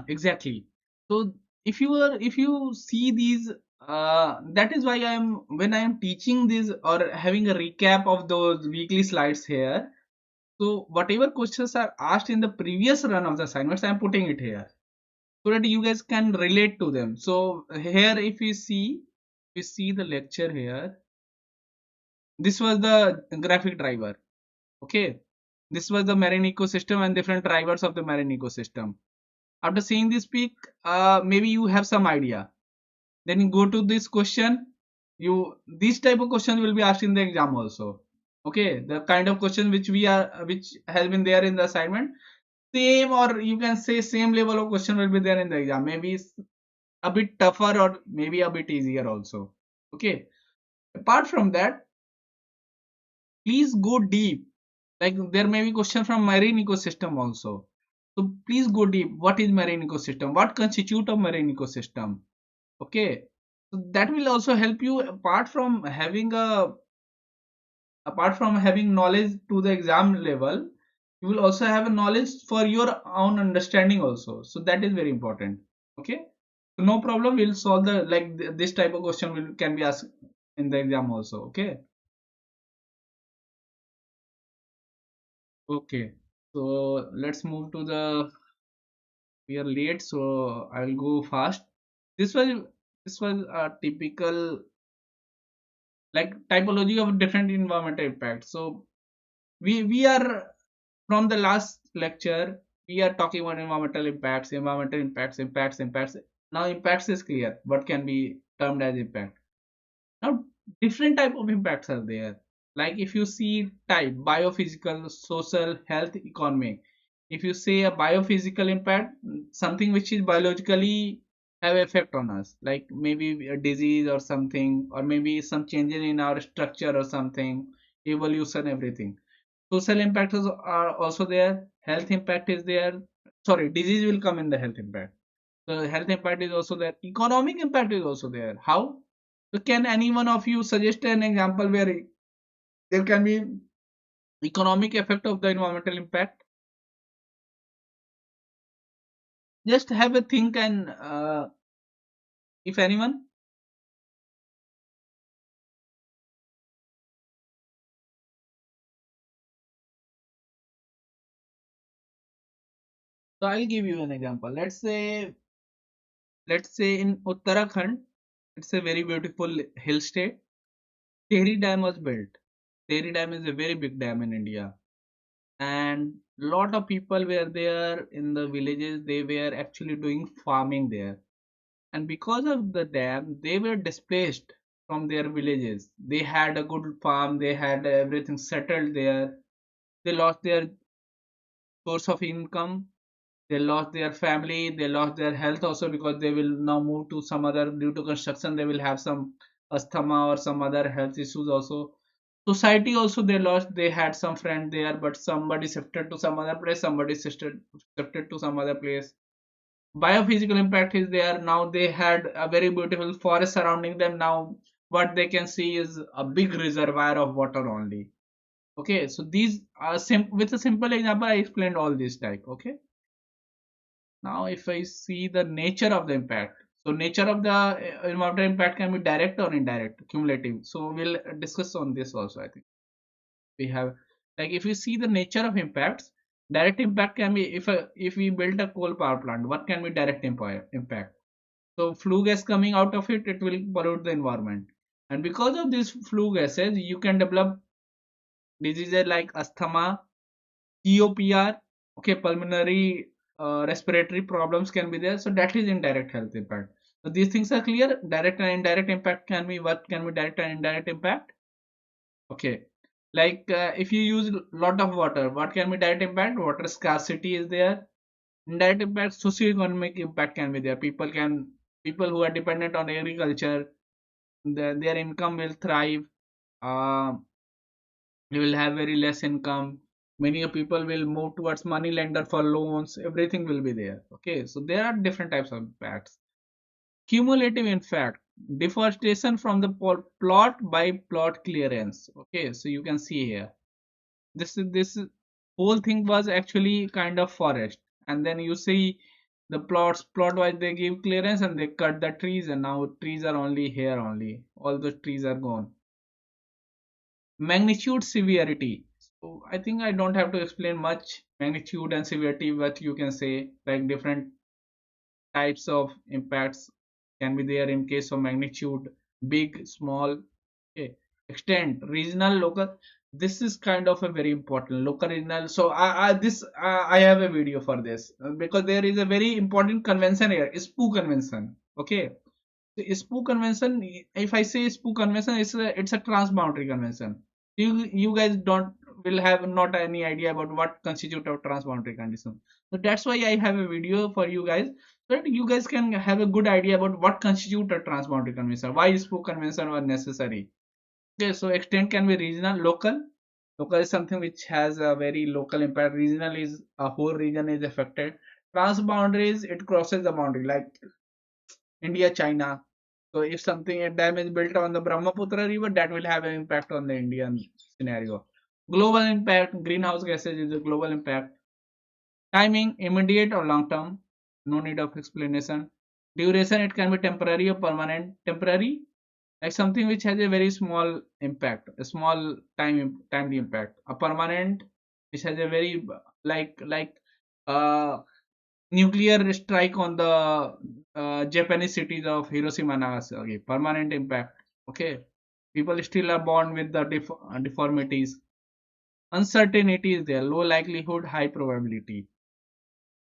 Exactly. So if you see these, that is why I am, when I am teaching this or having a recap of those weekly slides here. So whatever questions are asked in the previous run of the assignments, I am putting it here so that you guys can relate to them. So here, if we see the lecture here, this was the graphic driver. Okay, this was the marine ecosystem and different drivers of the marine ecosystem. After seeing this peak, maybe you have some idea. Then you go to this question. These type of questions will be asked in the exam also. Okay, the kind of question which has been there in the assignment, same, or you can say same level of question will be there in the exam. Maybe it's a bit tougher or maybe a bit easier also. Okay. Apart from that, please go deep. Like there may be question from marine ecosystem also. So please go deep. What is marine ecosystem? What constitute of marine ecosystem? Okay. So that will also help you, apart from having knowledge to the exam level. you will also have a knowledge for your own understanding also, so that is very important. Okay, so no problem, we'll solve the like this type of question will can be asked in the exam also. Okay. Okay, so let's move to the, we are late, so I will go fast. This was this was a typical like typology of different environmental impacts. So we are from the last lecture, we are talking about environmental impacts. Now impacts is clear, what can be termed as impact. Now different type of impacts are there, like if you see type biophysical, social, health, economic. If you say a biophysical impact, something which is biologically have effect on us, like maybe a disease or something, or maybe some changes in our structure or something, evolution, everything. Social impacts are also there, health impact is there. Sorry, disease will come in the health impact. The health impact is also there, economic impact is also there. How? So can any one of you suggest an example where there can be economic effect of the environmental impact? Just have a think, and if anyone, so I'll give you an example. Let's say in Uttarakhand, it's a very beautiful hill state. Tehri Dam was built. Tehri Dam is a very big dam in India, and lot of people were there in the villages. They were actually doing farming there, and because of the dam, they were displaced from their villages. They had a good farm, they had everything settled there. They lost their source of income, they lost their family, they lost their health also, because they will now move to some other, due to construction they will have some asthma or some other health issues also. Society also they lost, they had some friend there, but somebody shifted to some other place, somebody shifted to some other place. Biophysical impact is there. Now they had a very beautiful forest surrounding them. Now what they can see is a big reservoir of water only. Okay, so these are with a simple example I explained all this type. Okay, now if I see the nature of the impact, so nature of the environmental impact can be direct or indirect, cumulative. So we'll discuss on this also. I think we have, like if you see the nature of impacts, direct impact can be, if we build a coal power plant, what can be direct impact? So flue gas coming out of it, it will pollute the environment. And because of these flue gases, you can develop diseases like asthma, COPR, okay, pulmonary respiratory problems can be there. So that is indirect health impact. So these things are clear. Direct and indirect impact can be, what can be direct and indirect impact? Okay. Like if you use lot of water, what can be direct impact? Water scarcity is there. Indirect impact, socio-economic impact can be there. People who are dependent on agriculture, their income will thrive. Uh, they will have very less income. Many people will move towards money lender for loans. Everything will be there. Okay, so there are different types of impacts. Cumulative impact, deforestation from the plot by plot clearance. Okay, so you can see here. This whole thing was actually kind of forest, and then you see the plot wise they give clearance and they cut the trees, and now trees are only here only, all the trees are gone. Magnitude, severity, so I think I don't have to explain much. Magnitude and severity, what you can say, like different types of impacts can be there in case of magnitude, big, small. Okay, extent, regional, local. This is kind of a very important local, regional. So I have a video for this, because there is a very important convention here, SPU convention. Okay, the SPU convention, if I say SPU convention, it's a transboundary convention. You guys don't will have not any idea about what constitute of transboundary condition. So that's why I have a video for you guys, so that you guys can have a good idea about what constitute a transboundary convention, why SPU convention was necessary. Okay, so extent can be regional, local. Local is something which has a very local impact. Regional is a whole region is affected. Transboundaries, it crosses the boundary, like India, China. So if something, a dam is built on the Brahmaputra river, that will have an impact on the Indian scenario. Global impact, greenhouse gases is a global impact. Timing, immediate or long term, no need of explanation. Duration, it can be temporary or permanent. Temporary, like something which has a very small impact, a small timely impact. A permanent, which has a very like uh, nuclear strike on the Japanese cities of Hiroshima and Nagasaki. Permanent impact. Okay, people still are born with the deformities. Uncertainty is there, low likelihood, high probability.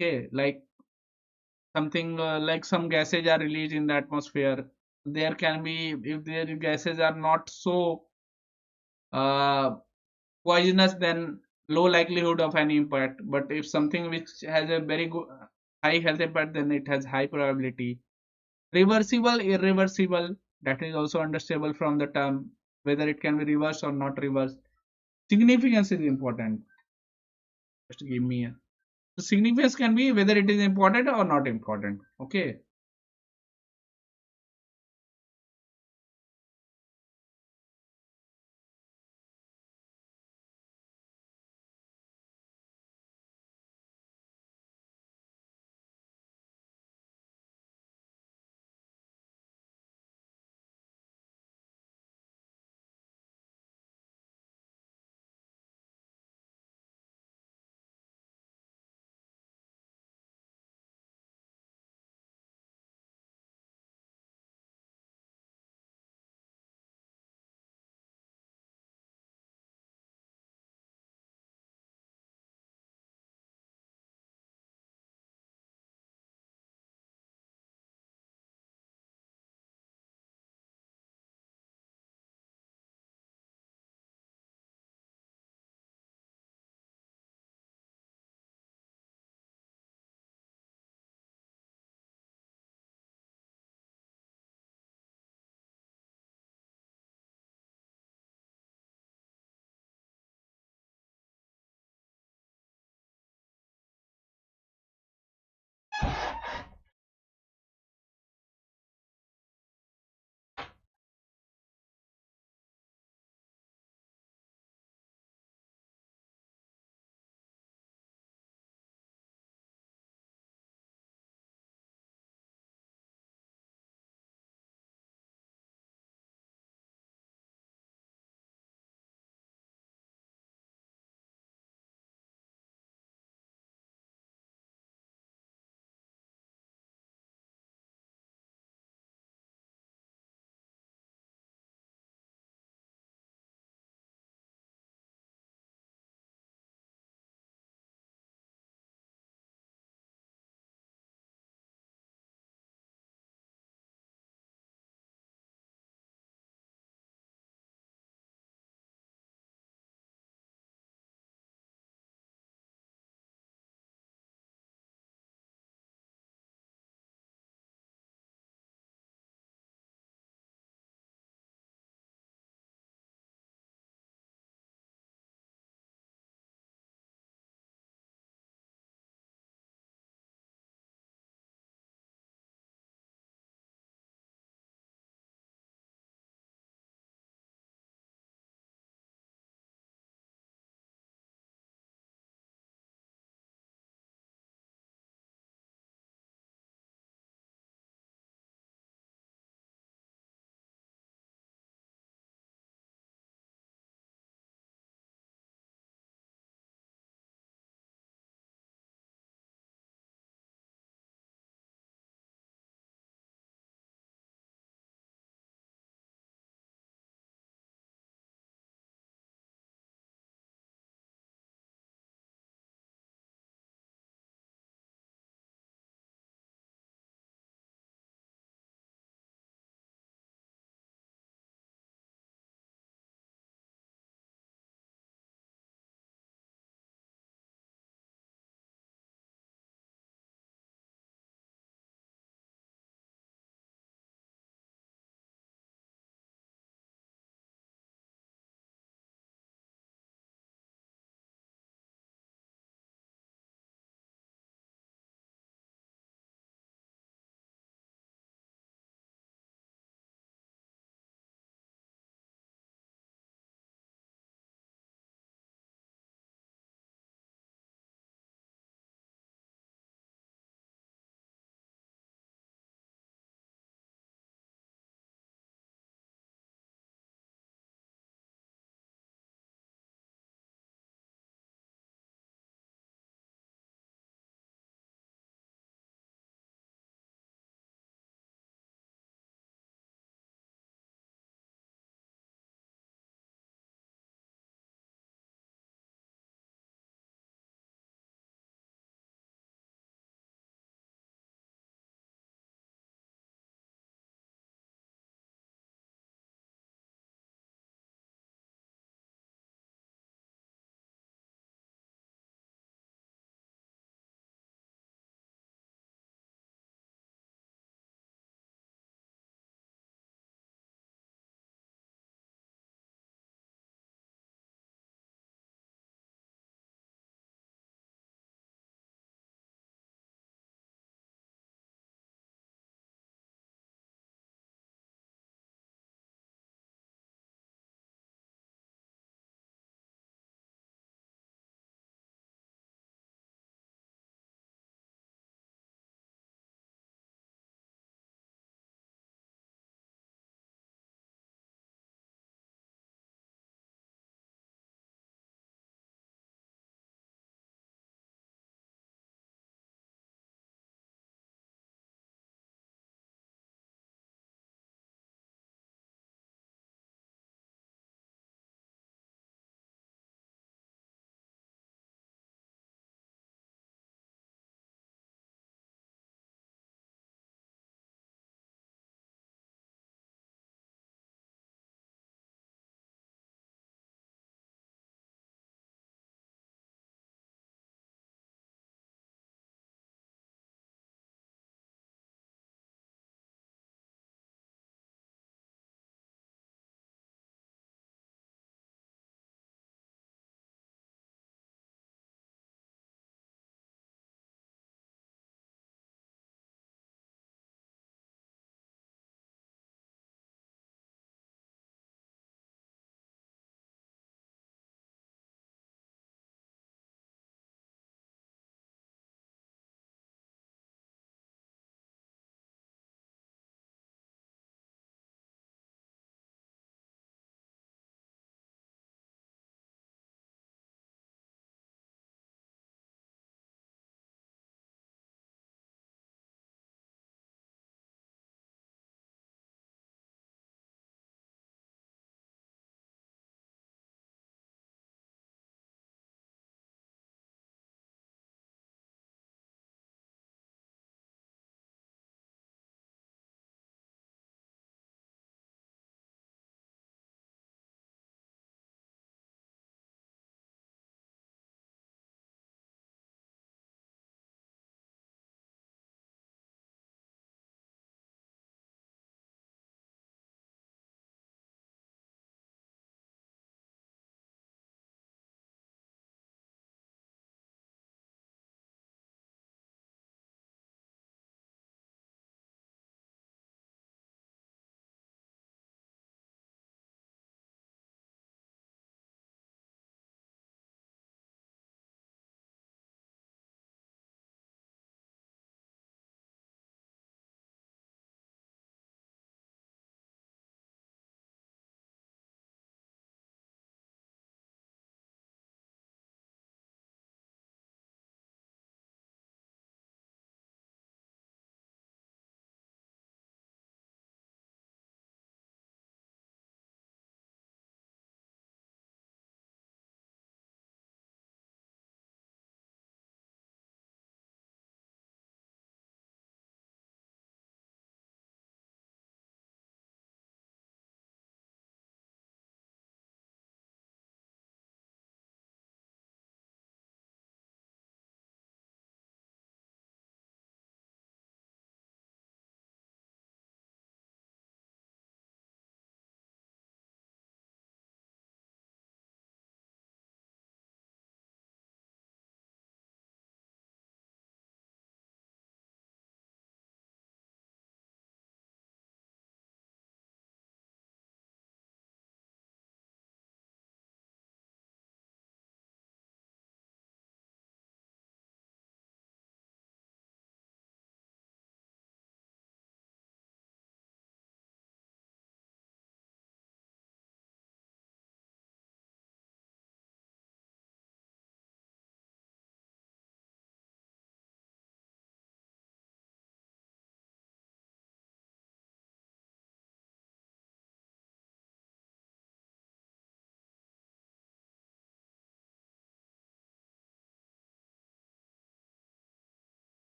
Okay, like something like some gases are released in the atmosphere. There can be, if their gases are not so uh, poisonous, then low likelihood of any impact. But if something which has a very good high health impact, then it has high probability. Reversible, irreversible, that is also understandable from the term, whether it can be reversed or not reversed. Significance is important. Just give me a. So significance can be whether it is important or not important. Okay.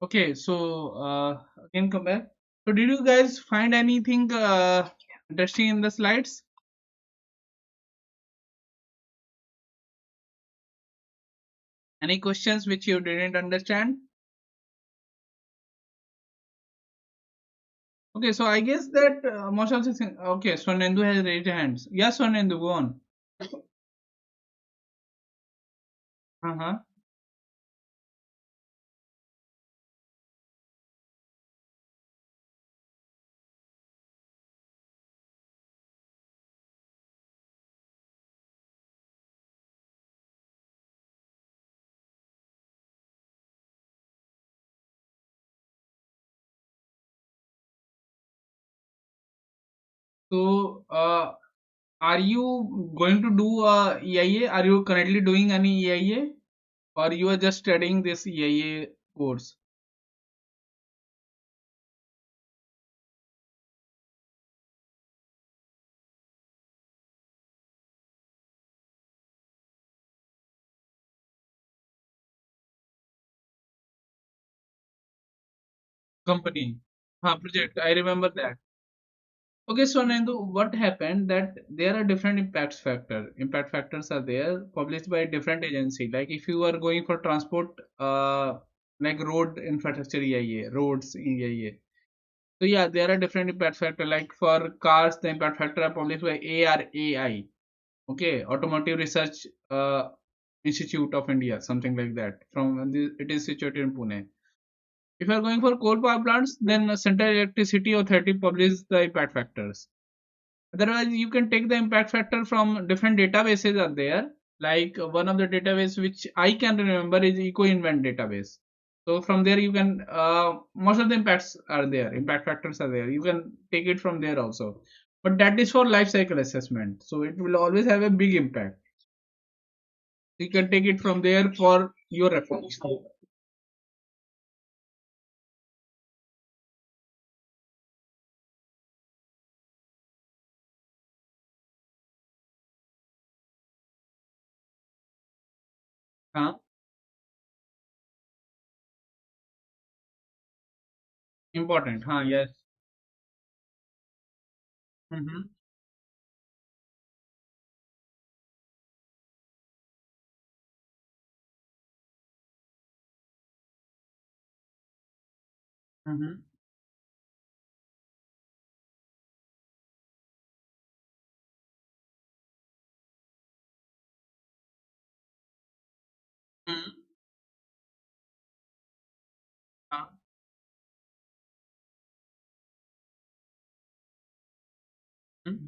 Okay, so again come back. So did you guys find anything interesting in the slides? Any questions which you didn't understand? Okay, so I guess that most of the thing. Okay, Swanendu has raised hands. Yes, Swanendu, go on. Uh-huh. So, are you going to do EIA? Are you currently doing any EIA, or you are just studying this EIA course? Company, project. I remember that. Okay, so Nandu, what happened that there are different impact factor. Impact factors are there published by different agency. Like if you are going for transport, like road infrastructure EIA, roads EIA. So yeah, there are different impact factor. Like for cars, the impact factor are published by ARAI. Okay, Automotive Research Institute of India, something like that. It is situated in Pune. If you are going for coal power plants, then Central Electricity Authority publishes the impact factors. Otherwise, you can take the impact factor from different databases are there. Like one of the database which I can remember is EcoInvent database. So from there you can most of the impacts are there. Impact factors are there. You can take it from there also. But that is for life cycle assessment. So it will always have a big impact. You can take it from there for your reference. Huh? Important. Huh? Yes. Mm-hmm. Mm-hmm. Mm-hmm. Huh? Mm-hmm.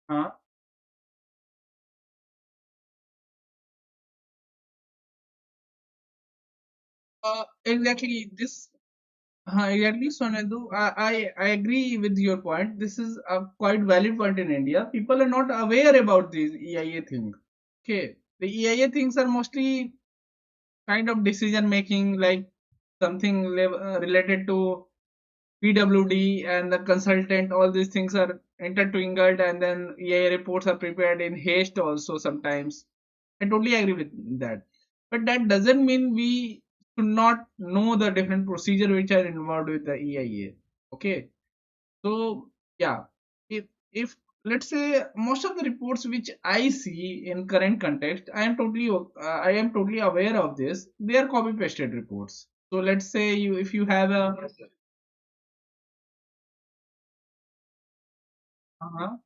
Huh? Exactly. This exactly, Sonadu. I agree with your point. This is a quite valid point in India. People are not aware about these EIA things. Okay, the EIA things are mostly kind of decision making, like something related to PWD and the consultant. All these things are intertwined, and then EIA reports are prepared in haste also sometimes. I totally agree with that. But that doesn't mean we should not know the different procedure which are involved with the EIA. Okay. So yeah, if let's say most of the reports which I see in current context, I am totally aware of this. They are copy pasted reports. So let's say you if you have a uh-huh,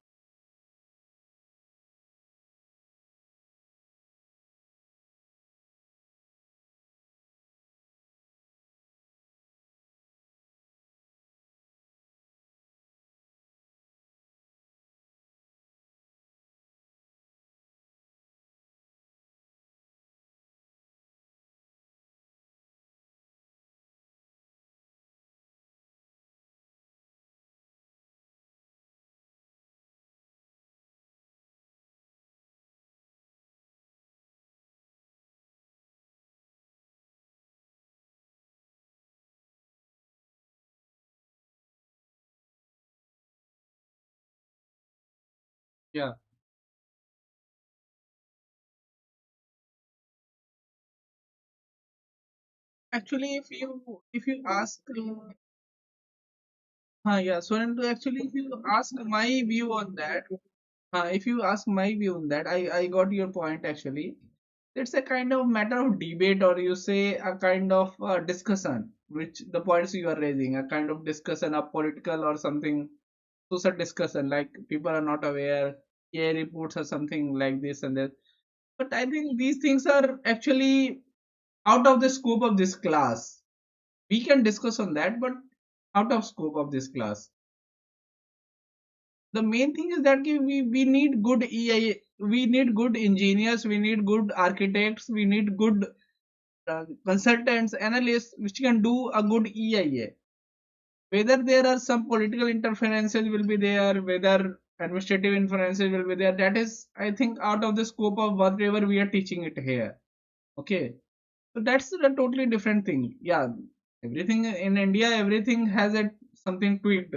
Yeah. Actually, if you ask, yeah. So and actually, if you ask my view on that, if you ask my view on that, I got your point actually. It's a kind of matter of debate, or you say a kind of discussion, which the points you are raising, a kind of discussion, a political or something, social discussion, like people are not aware, AI reports or something like this and that. But I think these things are actually out of the scope of this class. We can discuss on that, but out of scope of this class. The main thing is that we need good EIA, we need good engineers, we need good architects, we need good consultants, analysts, which can do a good EIA. Whether there are some political interferences will be there, whether administrative interferences will be there, that is, I think, out of the scope of whatever we are teaching it here. Okay, so that's a totally different thing. Yeah, everything in India, everything has a something tweaked.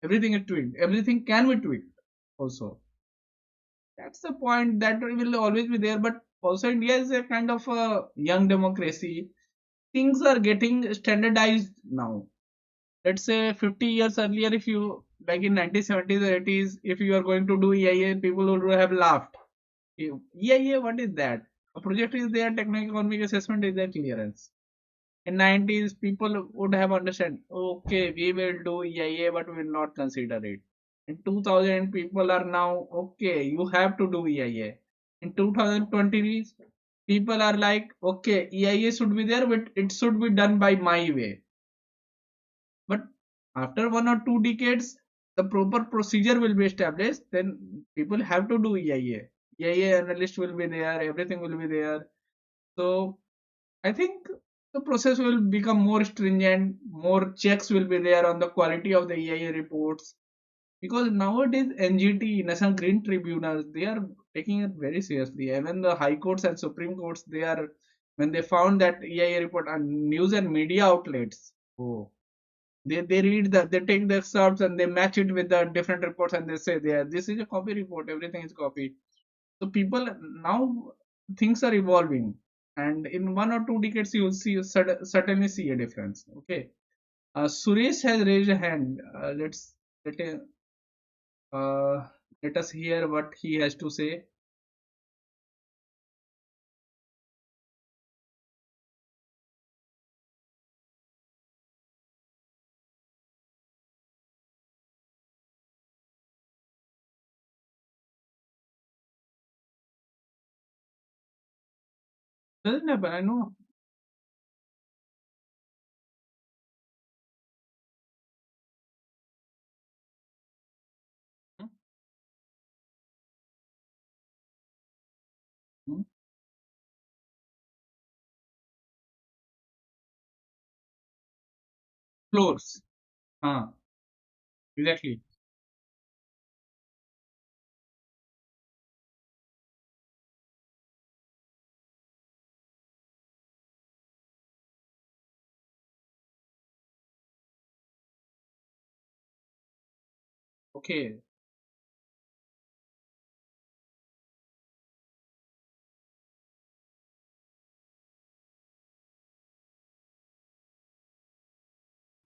Everything is tweaked. Everything can be tweaked. Also, that's the point that will always be there. But also, India is a kind of a young democracy. Things are getting standardized now. Let's say 50 years earlier, if you like in 1970s or 80s, if you are going to do EIA, people would have laughed. EIA, what is that? A project is there, techno-economic assessment is there, clearance. In 90s, people would have understood, okay, we will do EIA, but we will not consider it. In 2000, people are now, okay, you have to do EIA. In 2020, people are like, okay, EIA should be there, but it should be done by my way. But after 1 or 2 decades, the proper procedure will be established. Then people have to do EIA. EIA analyst will be there. Everything will be there. So I think the process will become more stringent. More checks will be there on the quality of the EIA reports. Because nowadays NGT, National Green Tribunals, they are taking it very seriously. Even the High Courts and Supreme Courts, they are, when they found that EIA report on news and media outlets. Oh, they read that, they take the excerpts and they match it with the different reports and they say there this is a copy report, everything is copied. So people now, things are evolving, and in 1 or 2 decades you will see certainly see a difference. Okay, Suresh has raised a hand. Let uh, let us hear what he has to say. Doesn't happen, I know. Hmm? Floors. Exactly. Okay.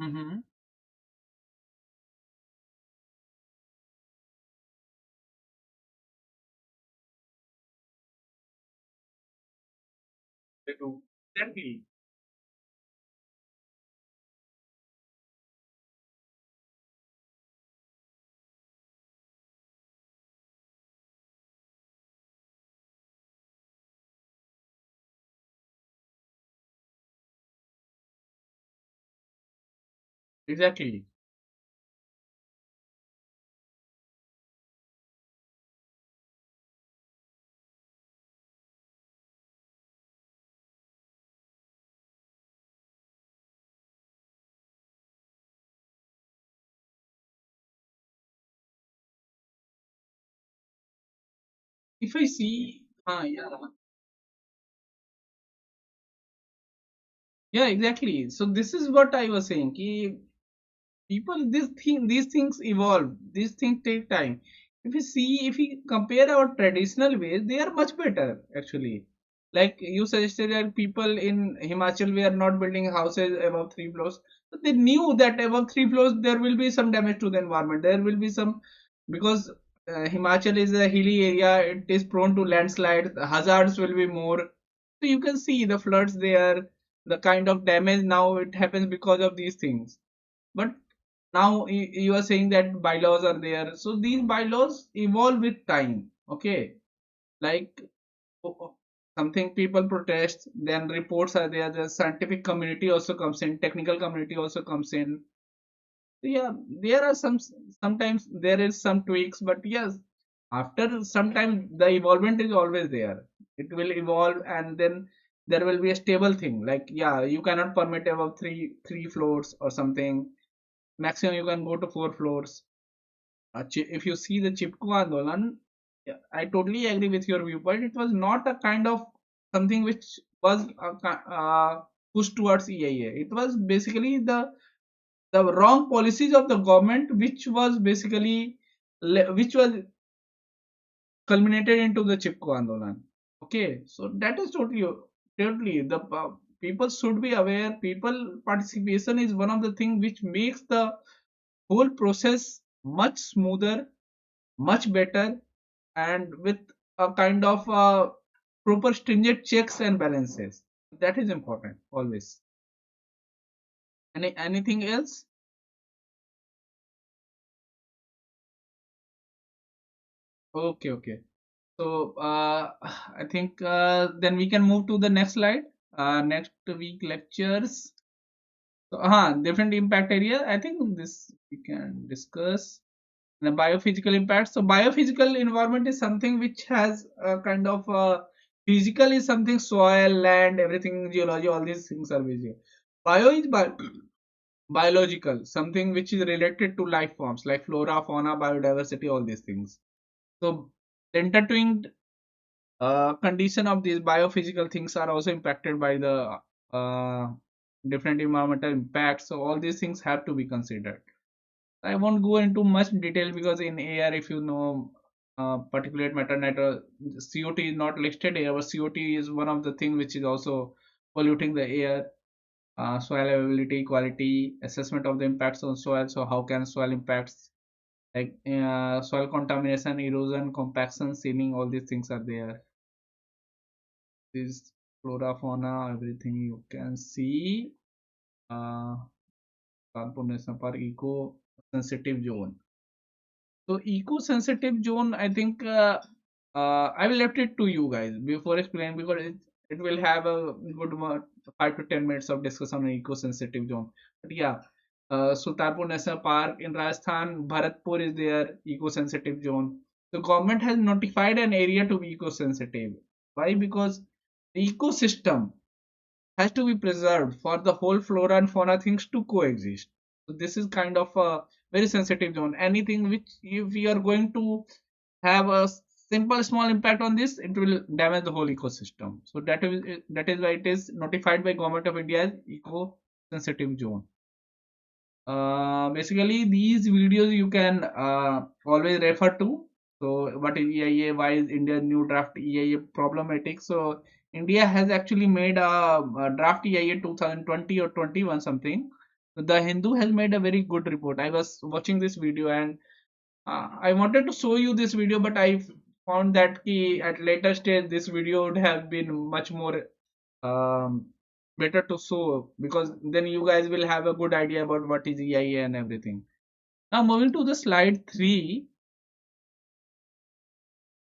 Mm-hmm. They do. Exactly. Exactly. If I see, yeah. Yeah, exactly. So this is what I was saying. Ki people, these things evolve. These things take time. if we compare our traditional ways, they are much better actually. Like you suggested that people in Himachal were not building houses above 3 floors. But they knew that above 3 floors there will be some damage to the environment. There will be some, because Himachal is a hilly area. It is prone to landslides. The hazards will be more. So you can see the floods there, the kind of damage now it happens because of these things. But now you are saying that bylaws are there, so these bylaws evolve with time. Okay, like something people protest, then reports are there, the scientific community also comes in, technical community also comes in. So yeah, there are sometimes there is some tweaks, but yes, after some time the evolvement is always there. It will evolve, and then there will be a stable thing, like yeah, you cannot permit above three floors or something. Maximum you can go to 4 floors. If you see the Chipko Andolan, yeah, I totally agree with your viewpoint. It was not a kind of something which was pushed towards EIA. It was basically the wrong policies of the government, which was basically which was culminated into the Chipko Andolan. Okay, so that is totally the people should be aware. People participation is one of the things which makes the whole process much smoother, much better, and with a kind of proper stringent checks and balances. That is important always. Anything else? Okay, okay. So I think then we can move to the next slide. Next week lectures. So, different impact area. I think this we can discuss. The biophysical impact. So biophysical environment is something which has a kind of physical is something, soil, land, everything, geology, all these things are visible. Bio is biological, something which is related to life forms like flora, fauna, biodiversity, all these things. So the intertwined condition of these biophysical things are also impacted by the uh, different environmental impacts. So all these things have to be considered. I won't go into much detail because in air, if you know, particulate matter, COT is not listed here, but COT is one of the things which is also polluting the air. Soil availability, quality, assessment of the impacts on soil. So how can soil impacts like soil contamination, erosion, compaction, sealing, all these things are there. This flora, fauna, everything you can see. Uh, Kanpur National Park eco sensitive zone. So eco-sensitive zone, I think I will left it to you guys before explaining, because it will have a good 5 to 10 minutes of discussion on eco-sensitive zone. But yeah, Sultanpur National Park in Rajasthan, Bharatpur is their eco-sensitive zone. The government has notified an area to be eco-sensitive. Why? Because the ecosystem has to be preserved for the whole flora and fauna things to coexist. So this is kind of a very sensitive zone. Anything which if we are going to have a simple small impact on this, it will damage the whole ecosystem. So that is why it is notified by Government of India as eco sensitive zone. Basically, these videos you can always refer to. So, what is EIA? Why is India's new draft EIA problematic? So, India has actually made a draft EIA 2020 or 21 something. The Hindu has made a very good report. I was watching this video, and I wanted to show you this video, but I found that at later stage this video would have been much more um, better to show, because then you guys will have a good idea about what is EIA and everything. Now moving to the slide 3.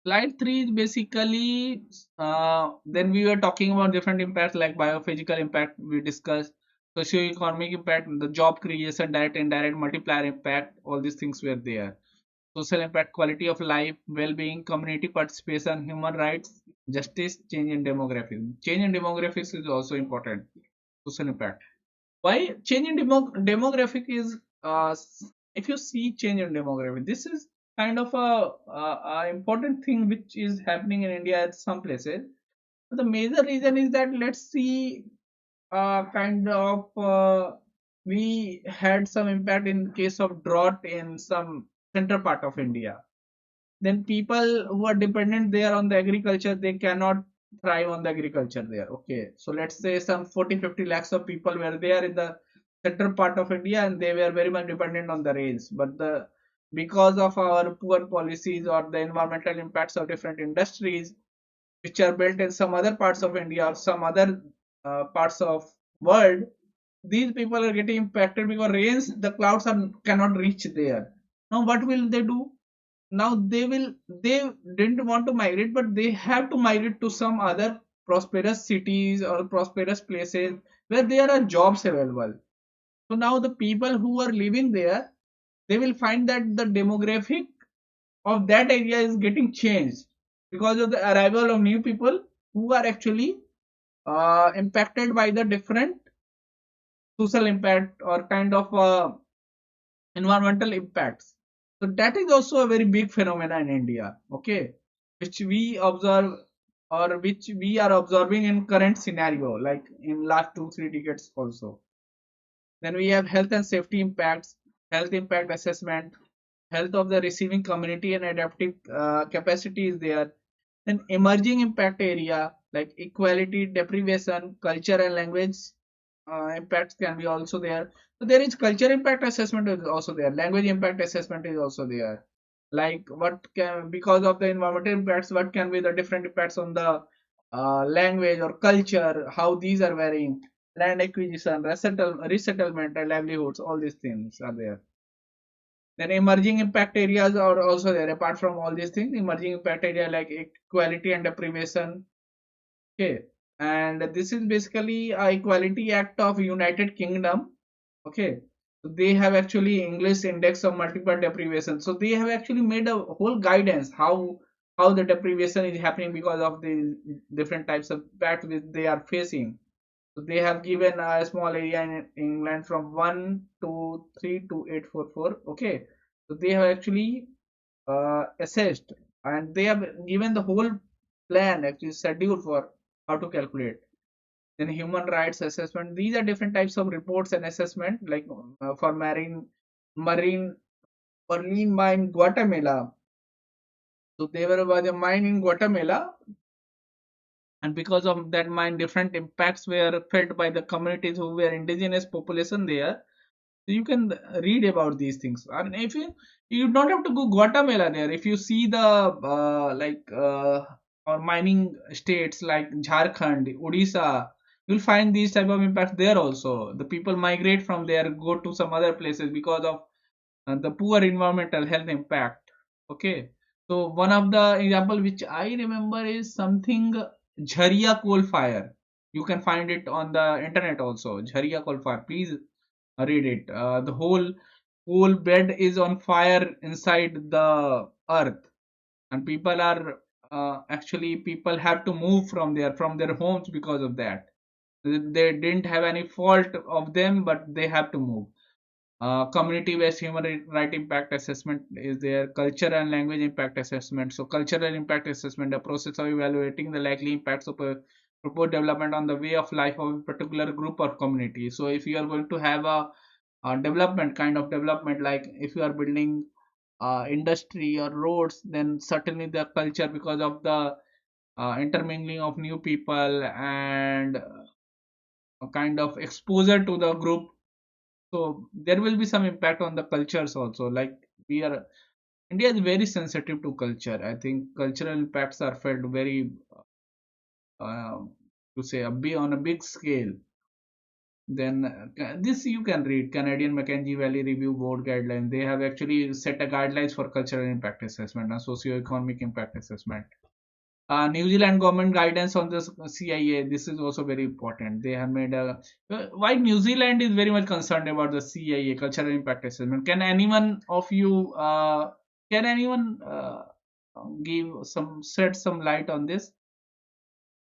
Slide 3 is basically then we were talking about different impacts like biophysical impact we discussed, socio-economic impact, the job creation, direct indirect multiplier impact, all these things were there. Social impact, quality of life, well-being, community participation, human rights, justice, change in demographics. Change in demographics is also important. Social impact. Why change in demographic is if you see change in demographic, this is kind of a important thing which is happening in India at some places. The major reason is that let's see kind of we had some impact in case of drought in some central part of India. then people who are dependent there on the agriculture, they cannot thrive on the agriculture there. Okay, so let's say some 40-50 lakhs of people were there in the central part of India, and they were very much dependent on the rains, but the because of our poor policies or the environmental impacts of different industries which are built in some other parts of India or some other parts of world, these people are getting impacted because rains, the clouds are cannot reach there. Now what will they do? Now they didn't want to migrate, but they have to migrate to some other prosperous cities or prosperous places where there are jobs available. So now the people who are living there, they will find that the demographic of that area is getting changed because of the arrival of new people who are actually impacted by the different social impact or kind of environmental impacts. So that is also a very big phenomenon in India, okay, which we observe or which we are observing in current scenario, like in last 2-3 decades also. Then we have health and safety impacts, health impact assessment, health of the receiving community and adaptive capacity is there. Then emerging impact area like equality, deprivation, culture and language impacts can be also there. So there is culture impact assessment is also there. Language impact assessment is also there. Like what can, because of the environmental impacts, what can be the different impacts on the language or culture, how these are varying, land acquisition, resettlement and livelihoods, all these things are there. Then emerging impact areas are also there. Apart from all these things, emerging impact area like equality and deprivation. Okay, and this is basically a Equality Act of United Kingdom. Okay, so they have actually English Index of Multiple Deprivation. So they have actually made a whole guidance how the deprivation is happening because of the different types of impacts which they are facing. So they have given a small area in England from 1 to 3 to 844. Okay, so they have actually assessed, and they have given the whole plan, actually schedule for how to calculate. Then human rights assessment. These are different types of reports and assessment, like for marine mine Guatemala. So there was a mine in Guatemala, and because of that mine, different impacts were felt by the communities who were indigenous population there. So you can read about these things. And if you don't have to go Guatemala there. If you see the or mining states like Jharkhand, Odisha, you'll find these type of impacts there also. The people migrate from there, go to some other places because of the poor environmental health impact. Okay, so one of the example which I remember is something Jharia coal fire. You can find it on the internet also. Jharia coal fire. Please read it. The whole bed is on fire inside the earth, and people are actually people have to move from their homes because of that. They didn't have any fault of them, but they have to move. Community-based human right impact assessment is there. Culture and language impact assessment. So cultural impact assessment, the process of evaluating the likely impacts of a proposed development on the way of life of a particular group or community. So if you are going to have a development kind of development, like if you are building industry or roads, then certainly the culture, because of the intermingling of new people and a kind of exposure to the group, so there will be some impact on the cultures also. Like we are, India is very sensitive to culture. I think cultural impacts are felt very, uh, to say a big on a big scale. Then this you can read Canadian Mackenzie Valley Review Board guidelines. They have actually set a guidelines for cultural impact assessment and socio-economic impact assessment. New Zealand government guidance on this CIA. This is also very important. They have made a why New Zealand is very much concerned about the CIA cultural impact assessment. Can anyone give some shed some light on this?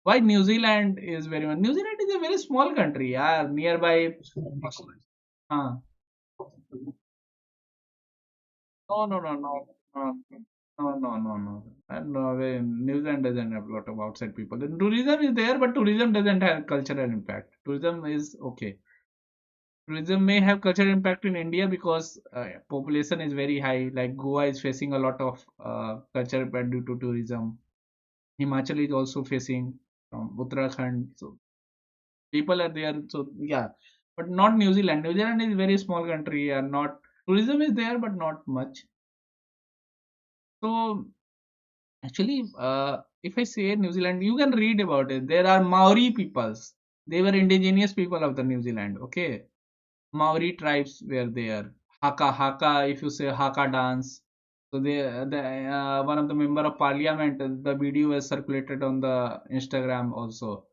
Why New Zealand is very much? New Zealand is a very small country. Yeah, nearby. Uh, no, no, no, no, no, no, no, no, no. And New Zealand doesn't have a lot of outside people. The tourism is there, but tourism doesn't have cultural impact. Tourism is okay. Tourism may have cultural impact in India because population is very high. Like Goa is facing a lot of cultural impact due to tourism. Himachal is also facing from Uttarakhand. So people are there. So yeah, but not New Zealand. New Zealand is very small country and not tourism is there, but not much. So actually, if I say New Zealand, you can read about it. There are Maori peoples. They were indigenous people of the New Zealand. Okay, Maori tribes were there. Haka, if you say Haka dance. So one of the member of parliament, the video was circulated on the Instagram also.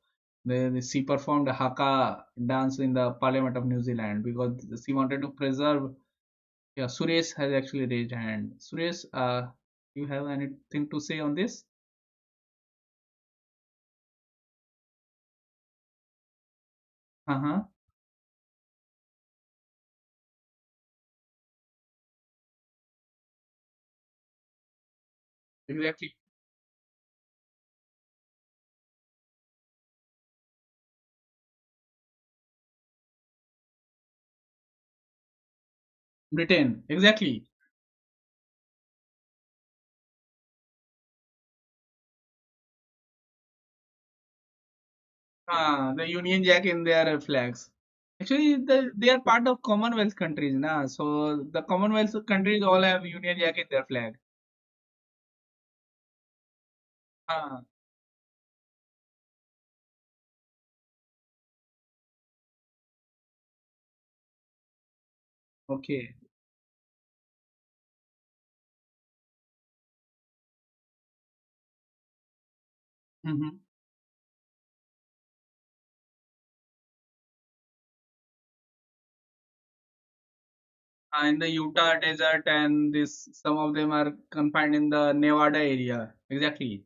She performed a Haka dance in the parliament of New Zealand because she wanted to preserve. Yeah, Suresh has actually raised hand. Suresh, you have anything to say on this? Uh-huh. Exactly. Britain. Exactly. The Union Jack in their flags. Actually, they are part of Commonwealth countries, na. So the Commonwealth countries all have Union Jack in their flag. Ah, okay. Mm-hmm. In the Utah desert, and this some of them are confined in the Nevada area. Exactly.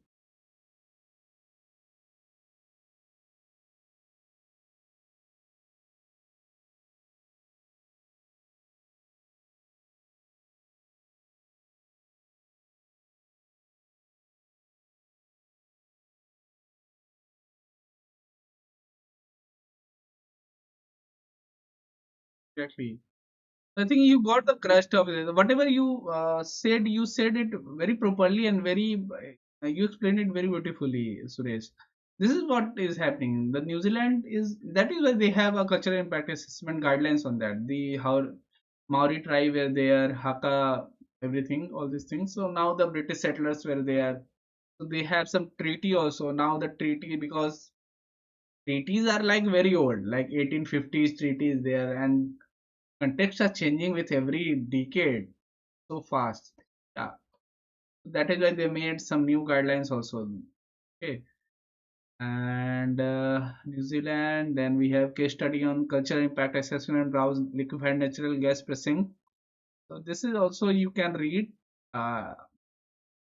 Exactly. I think you got the crust of it. Whatever you said, you said it very properly and very. You explained it very beautifully, Suresh. This is what is happening. The New Zealand is that is why they have a cultural impact assessment guidelines on that. The how Maori tribe were there, Hakka, everything, all these things. So now the British settlers were there. So they have some treaty also. Now the treaty because treaties are like very old, like 1850s treaties there, and contexts are changing with every decade so fast. Yeah, that is why they made some new guidelines also. Okay, and New Zealand. Then we have case study on cultural impact assessment and browse liquefied natural gas pressing. So this is also you can read uh,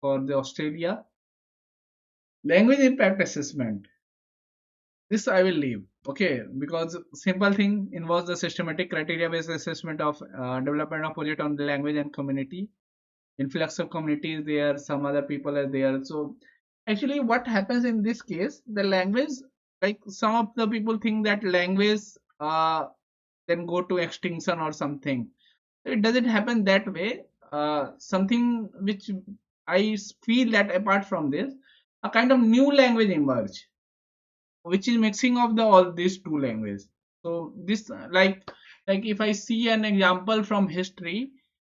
for the Australia language impact assessment. This I will leave. Okay, because simple thing involves the systematic criteria based assessment of development of project on the language and community influx of communities there, some other people are there. So actually what happens in this case, the language, like some of the people think that language then go to extinction or something. It doesn't happen that way. Something which I feel that apart from this, a kind of new language emerge which is mixing of the all these two languages. So this like if I see an example from history,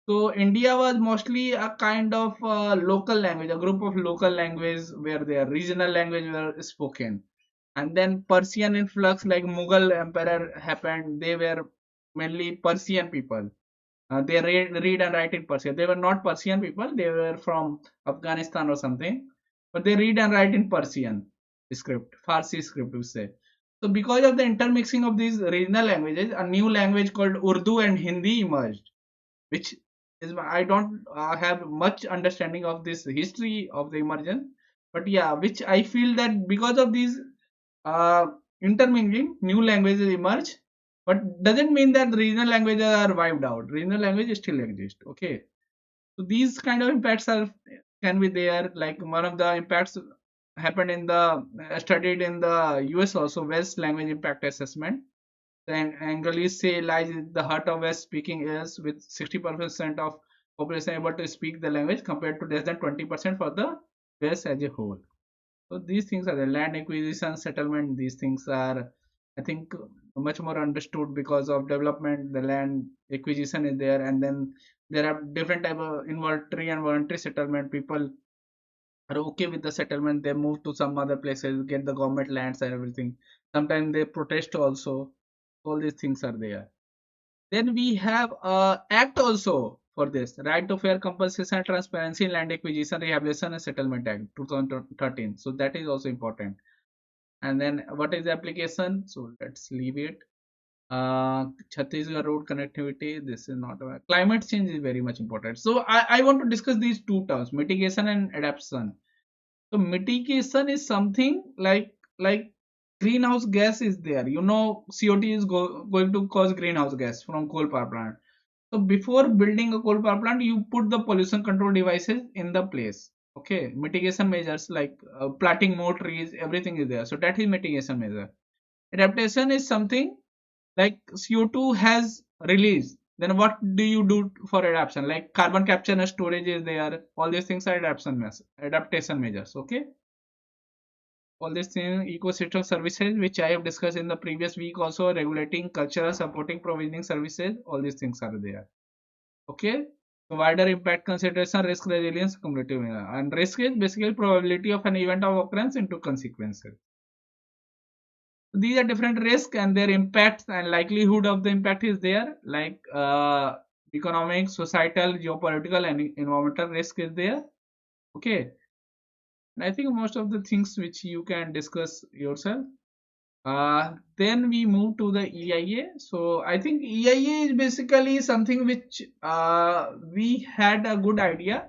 so India was mostly a kind of local language, a group of local language where their regional language were spoken, and then Persian influx, like Mughal emperor happened. They were mainly Persian people. They read and write in Persian. They were not Persian people. They were from Afghanistan or something, but they read and write in Persian script, Farsi script, we say. So because of the intermixing of these regional languages, a new language called Urdu and Hindi emerged, which is I don't have much understanding of this history of the emergence, but yeah, which I feel that because of these uh, intermingling, new languages emerge, but doesn't mean that regional languages are wiped out. Regional languages still exist. Okay, so these kind of impacts are can be there. Like one of the impacts happened in the studied in the US also, West Language Impact Assessment. The Angrily say lies in the heart of West speaking areas with 60% of population able to speak the language compared to less than 20% for the West as a whole. So these things are the land acquisition, settlement. These things are, I think, much more understood because of development. The land acquisition is there, and then there are different type of involuntary and voluntary settlement. People are okay with the settlement. They move to some other places, get the government lands and everything. Sometimes they protest also. All these things are there. Then we have act also for this right to fair compensation and transparency in land acquisition, rehabilitation and settlement act 2013. So that is also important. And then what is the application? So let's leave it. Chhattisgarh road connectivity. This is not a climate change is very much important. So I want to discuss these two terms, mitigation and adaptation. So mitigation is something like greenhouse gas is there. You know, CO2 is going to cause greenhouse gas from coal power plant. So before building a coal power plant, you put the pollution control devices in the place. Okay, mitigation measures like planting more trees, everything is there. So that is mitigation measure. Adaptation is something like CO2 has released. Then what do you do for adaptation? Like carbon capture and storage is there. All these things are adaptation measures. Okay, all these things, ecosystem services, which I have discussed in the previous week, also regulating, cultural, supporting, provisioning services. All these things are there. Okay, so wider impact consideration, risk resilience, cumulative, and risk is basically probability of an event of occurrence into consequences. So these are different risks and their impacts and likelihood of the impact is there, like economic, societal, geopolitical and environmental risk is there. Okay, and I think most of the things which you can discuss yourself. Then we move to the EIA. So I think EIA is basically something which we had a good idea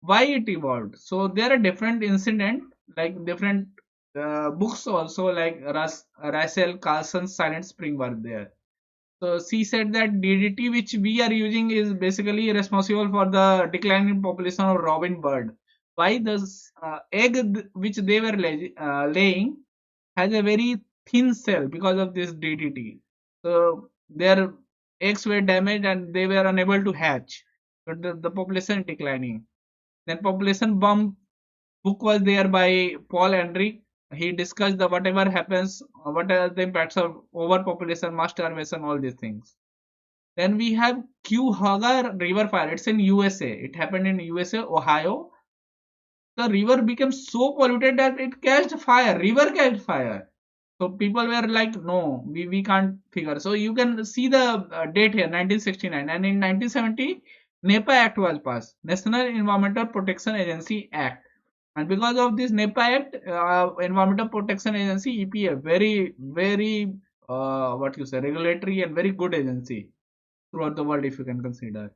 why it evolved. So there are different incident, like different books also, like Russell Carlson's Silent Spring were there. So she said that DDT which we are using is basically responsible for the declining population of robin bird. Why the egg which they were laying has a very thin cell because of this DDT. So their eggs were damaged and they were unable to hatch. So the population declining. Then population bomb book was there by Paul Hendrick. He discussed the whatever happens, what are the impacts of overpopulation, mass starvation, all these things. Then we have Cuyahoga River fire. It's in USA. It happened in USA, Ohio. The river became so polluted that it catched fire. River catched fire. So people were like, no, we can't figure. So you can see the date here, 1969. And in 1970, NEPA Act was passed, National Environmental Protection Agency Act. And because of this NEPA Act, Environmental Protection Agency, EPA, very what you say, regulatory and very good agency throughout the world, if you can consider.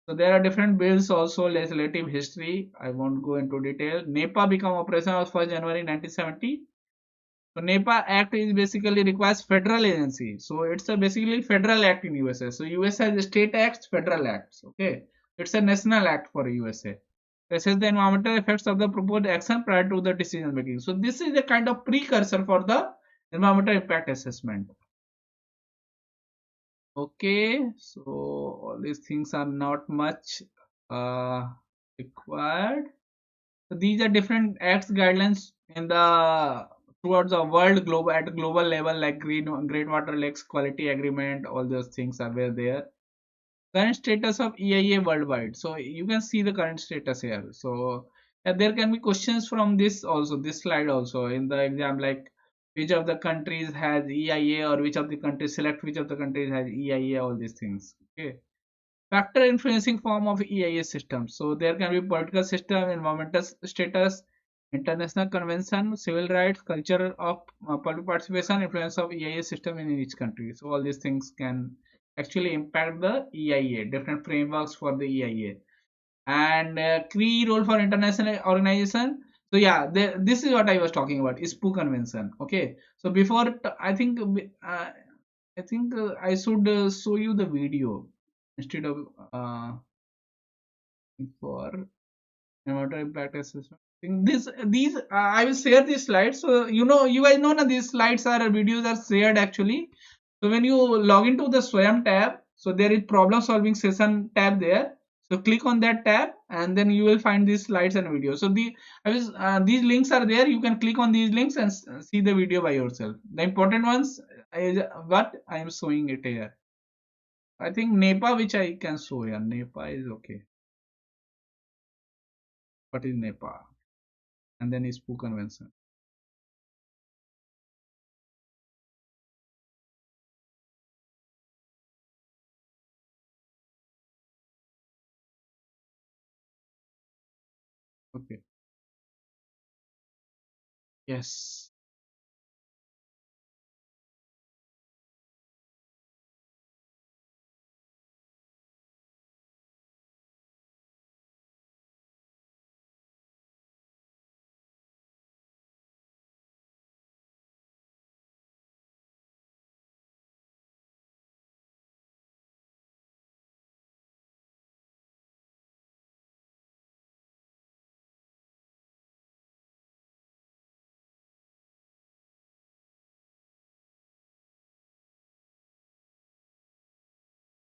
So there are different bills also, legislative history. I won't go into detail. NEPA became operational on 1st January 1970. So NEPA Act is basically requires federal agency. So it's a basically federal act in USA. So USA has state acts, federal acts. Okay, it's a national act for USA. Assess the environmental effects of the proposed action prior to the decision making. So this is a kind of precursor for the environmental impact assessment. Okay, so all these things are not much uh, required. So these are different acts guidelines in the towards the world global at global level, like Great Water Lakes Quality Agreement. All those things are there. Current status of EIA worldwide. So you can see the current status here. So there can be questions from this also, this slide also in the exam, like which of the countries has EIA or which of the countries, select which of the countries has EIA, all these things. Okay. Factor influencing form of EIA system. So there can be political system, environmental status, international convention, civil rights, culture of public participation, influence of EIA system in each country. So all these things can actually impact the EIA, different frameworks for the EIA. And key role for international organization. So yeah, this is what I was talking about, ISPO convention. Okay, so before I think I should show you the video instead of for environmental impact assessment. These I will share these slides. So you guys know that these slides are videos are shared actually. So when you log into the Swayam tab, so there is problem solving session tab there. So click on that tab and then you will find these slides and videos. So these links are there. You can click on these links and see the video by yourself. The important ones is what I am showing it here. I think NEPA, which I can show here. NEPA is okay. What is NEPA? And then ISPO convention. Okay. Yes.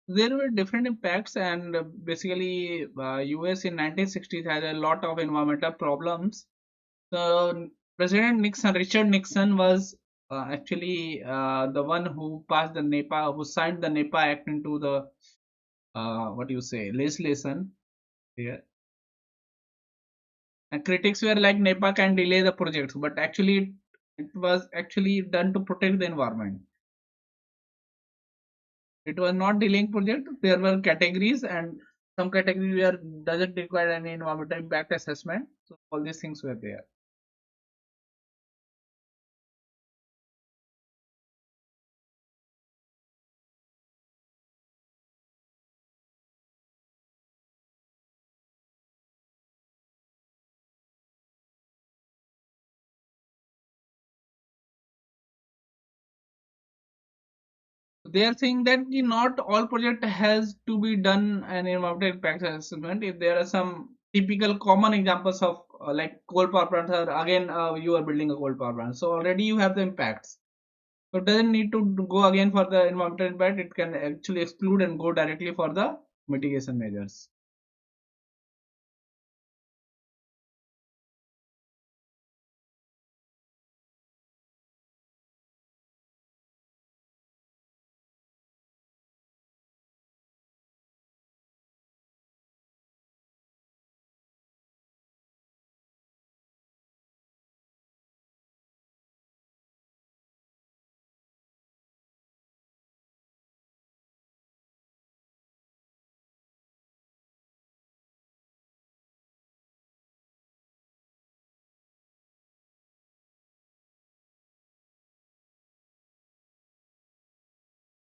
There were different impacts, and basically, US in 1960s had a lot of environmental problems. So President Nixon, Richard Nixon, was actually the one who passed the NEPA, who signed the NEPA Act into the what do you say legislation here. And critics were like NEPA can delay the projects, but actually it was actually done to protect the environment. It was not delaying project. There were categories, and some categories where doesn't require any environmental impact assessment. So all these things were there. They are saying that not all project has to be done an environmental impact assessment. If there are some typical common examples of like coal power plants, are again you are building a coal power plant, so already you have the impacts. So it doesn't need to go again for the environmental impact. It can actually exclude and go directly for the mitigation measures.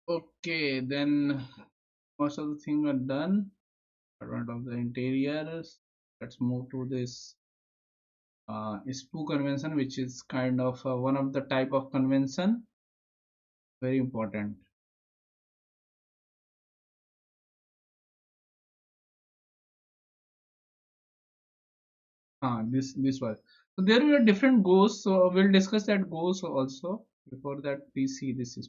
Okay, then most of the things are done. Front of the interiors. Let's move to this ISPO convention, which is kind of one of the type of convention, very important. This was. So there were different goals. So we'll discuss that goals also. Before that, please see this ISPO.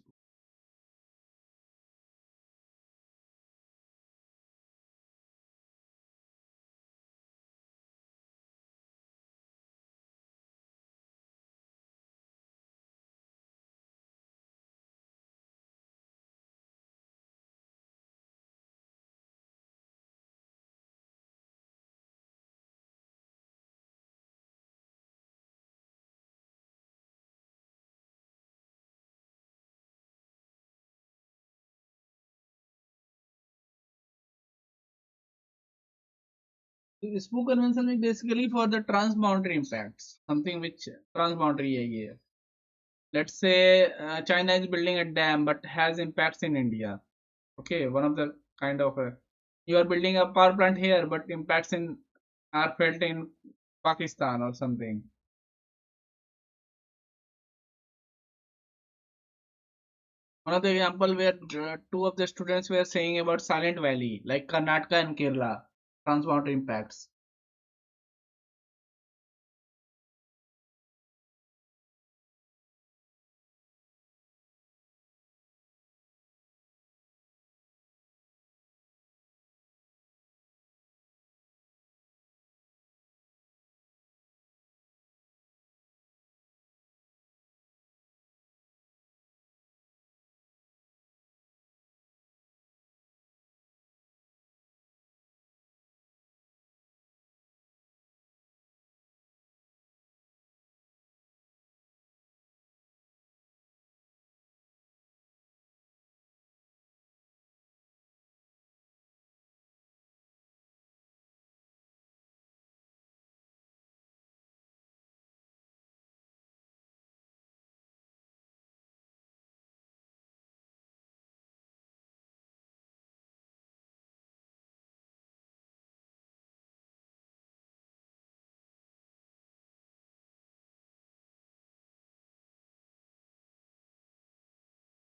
So ISPO convention is basically for the transboundary impacts, something which transboundary है. Let's say China is building a dam but has impacts in India. Okay, one of the kind of you are building a power plant here, but impacts in are felt in Pakistan or something. One of the example where two of the students were saying about Silent Valley, like Karnataka and Kerala, transboundary impacts.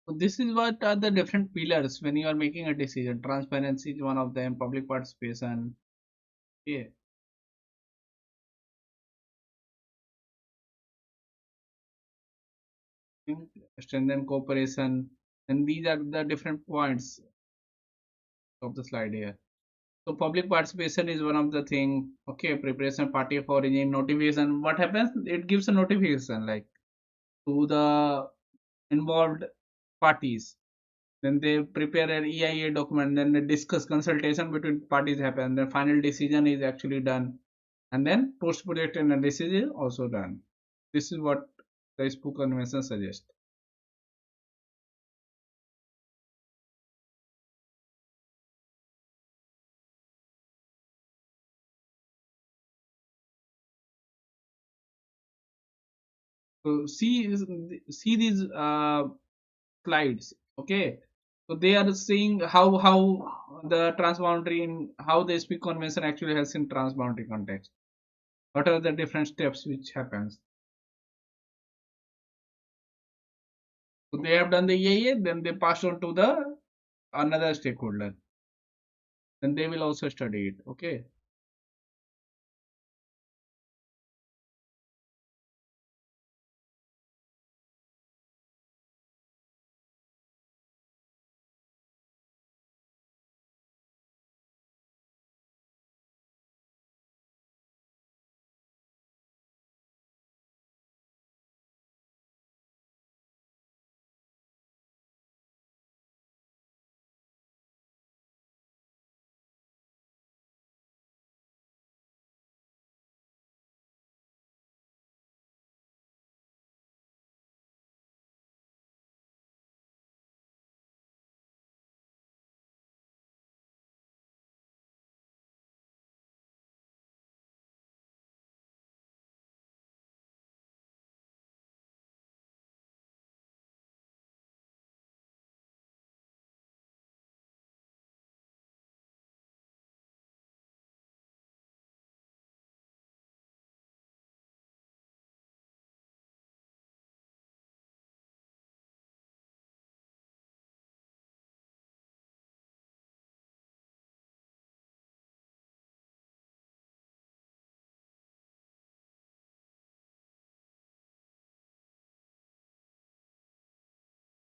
So this is what are the different pillars when you are making a decision. Transparency is one of them, public participation. Yeah, strengthen cooperation. And these are the different points of the slide here. So public participation is one of the thing. Okay, preparation, party of origin, notification. What happens? It gives a notification like to the involved parties. Then they prepare an EIA document. Then they discuss consultation between parties happen. The final decision is actually done, and then post-project analysis is also done. This is what the spoke convention suggests. So see these slides. Okay, so they are seeing how the transboundary in how the speak convention actually has in transboundary context. What are the different steps which happens? So they have done the EIA, then they pass on to the another stakeholder. Then they will also study it. Okay.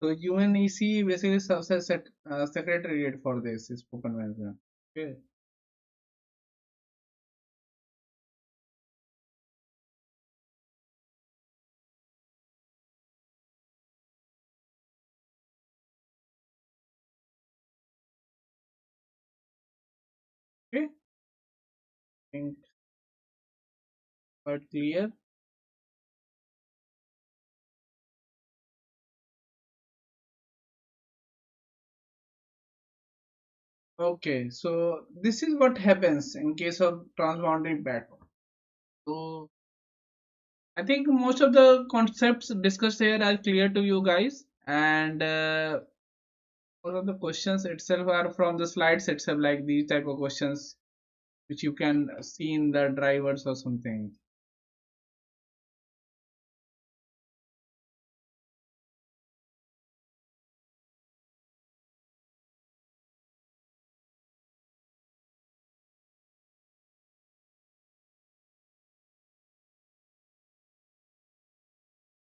So UNEC basically serves as secretariat for this spoken convention. Okay. Okay. Think quite clear. Okay. So this is what happens in case of transboundary battle. So I think most of the concepts discussed here are clear to you guys, and most of the questions itself are from the slides itself, like these type of questions which you can see in the drivers or something.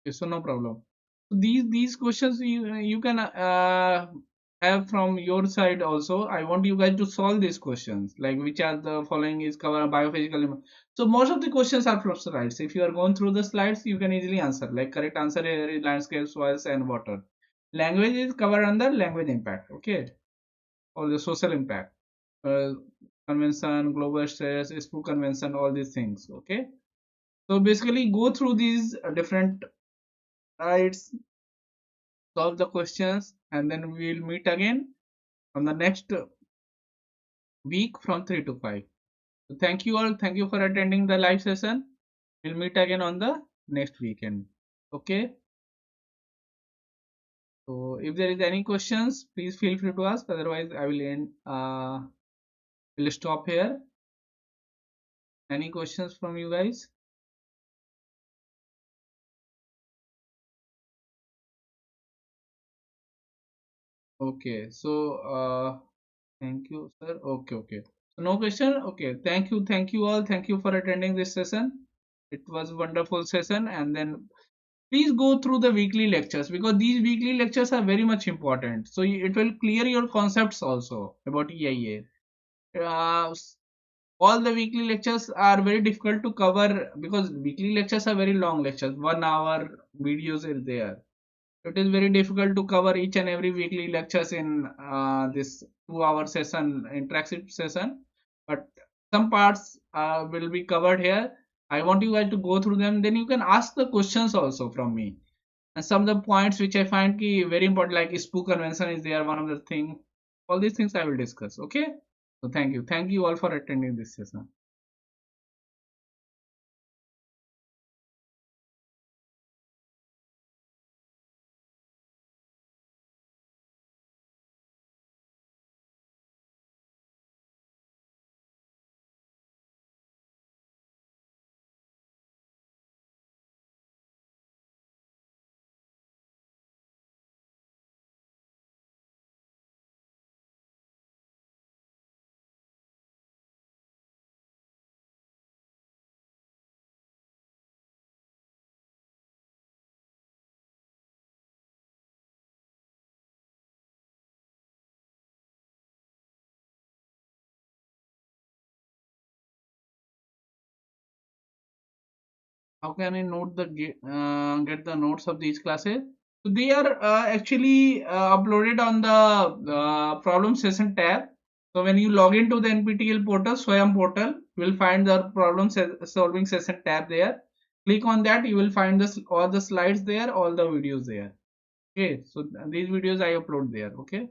Okay, so no problem. So these questions you can have from your side also. I want you guys to solve these questions, like which are the following is covered biophysical. So most of the questions are from slides. If you are going through the slides, you can easily answer. Like correct answer here is landscape, soils, and water. Language is covered under language impact. Okay, or the social impact. Uh, Convention, global stress, ISPO convention, all these things. Okay. So basically, go through these different rights, solve the questions, and then we will meet again on the next week from 3 to 5. So thank you all. Thank you for attending the live session. We'll meet again on the next weekend. Okay. So if there is any questions, please feel free to ask. Otherwise, I will end. Will stop here. Any questions from you guys? Okay. So, thank you, sir. Okay, okay. So no question. Okay. Thank you all. Thank you for attending this session. It was wonderful session. And then please go through the weekly lectures because these weekly lectures are very much important. So it will clear your concepts also about EIA. All the weekly lectures are very difficult to cover because weekly lectures are very long lectures. 1 hour videos is there. It is very difficult to cover each and every weekly lectures in this 2 hour session, interactive session. But some parts will be covered here. I want you guys to go through them. Then you can ask the questions also from me. And some of the points which I find very important, like spook convention is there, one of the thing. All these things I will discuss. Okay. So thank you. Thank you all for attending this session. How can I note the get the notes of these classes? So they are actually uploaded on the problem session tab. So when you log into the NPTEL portal, Swayam portal, you will find the solving session tab there. Click on that, you will find this all the slides there, all the videos there. Okay, so these videos I upload there. Okay.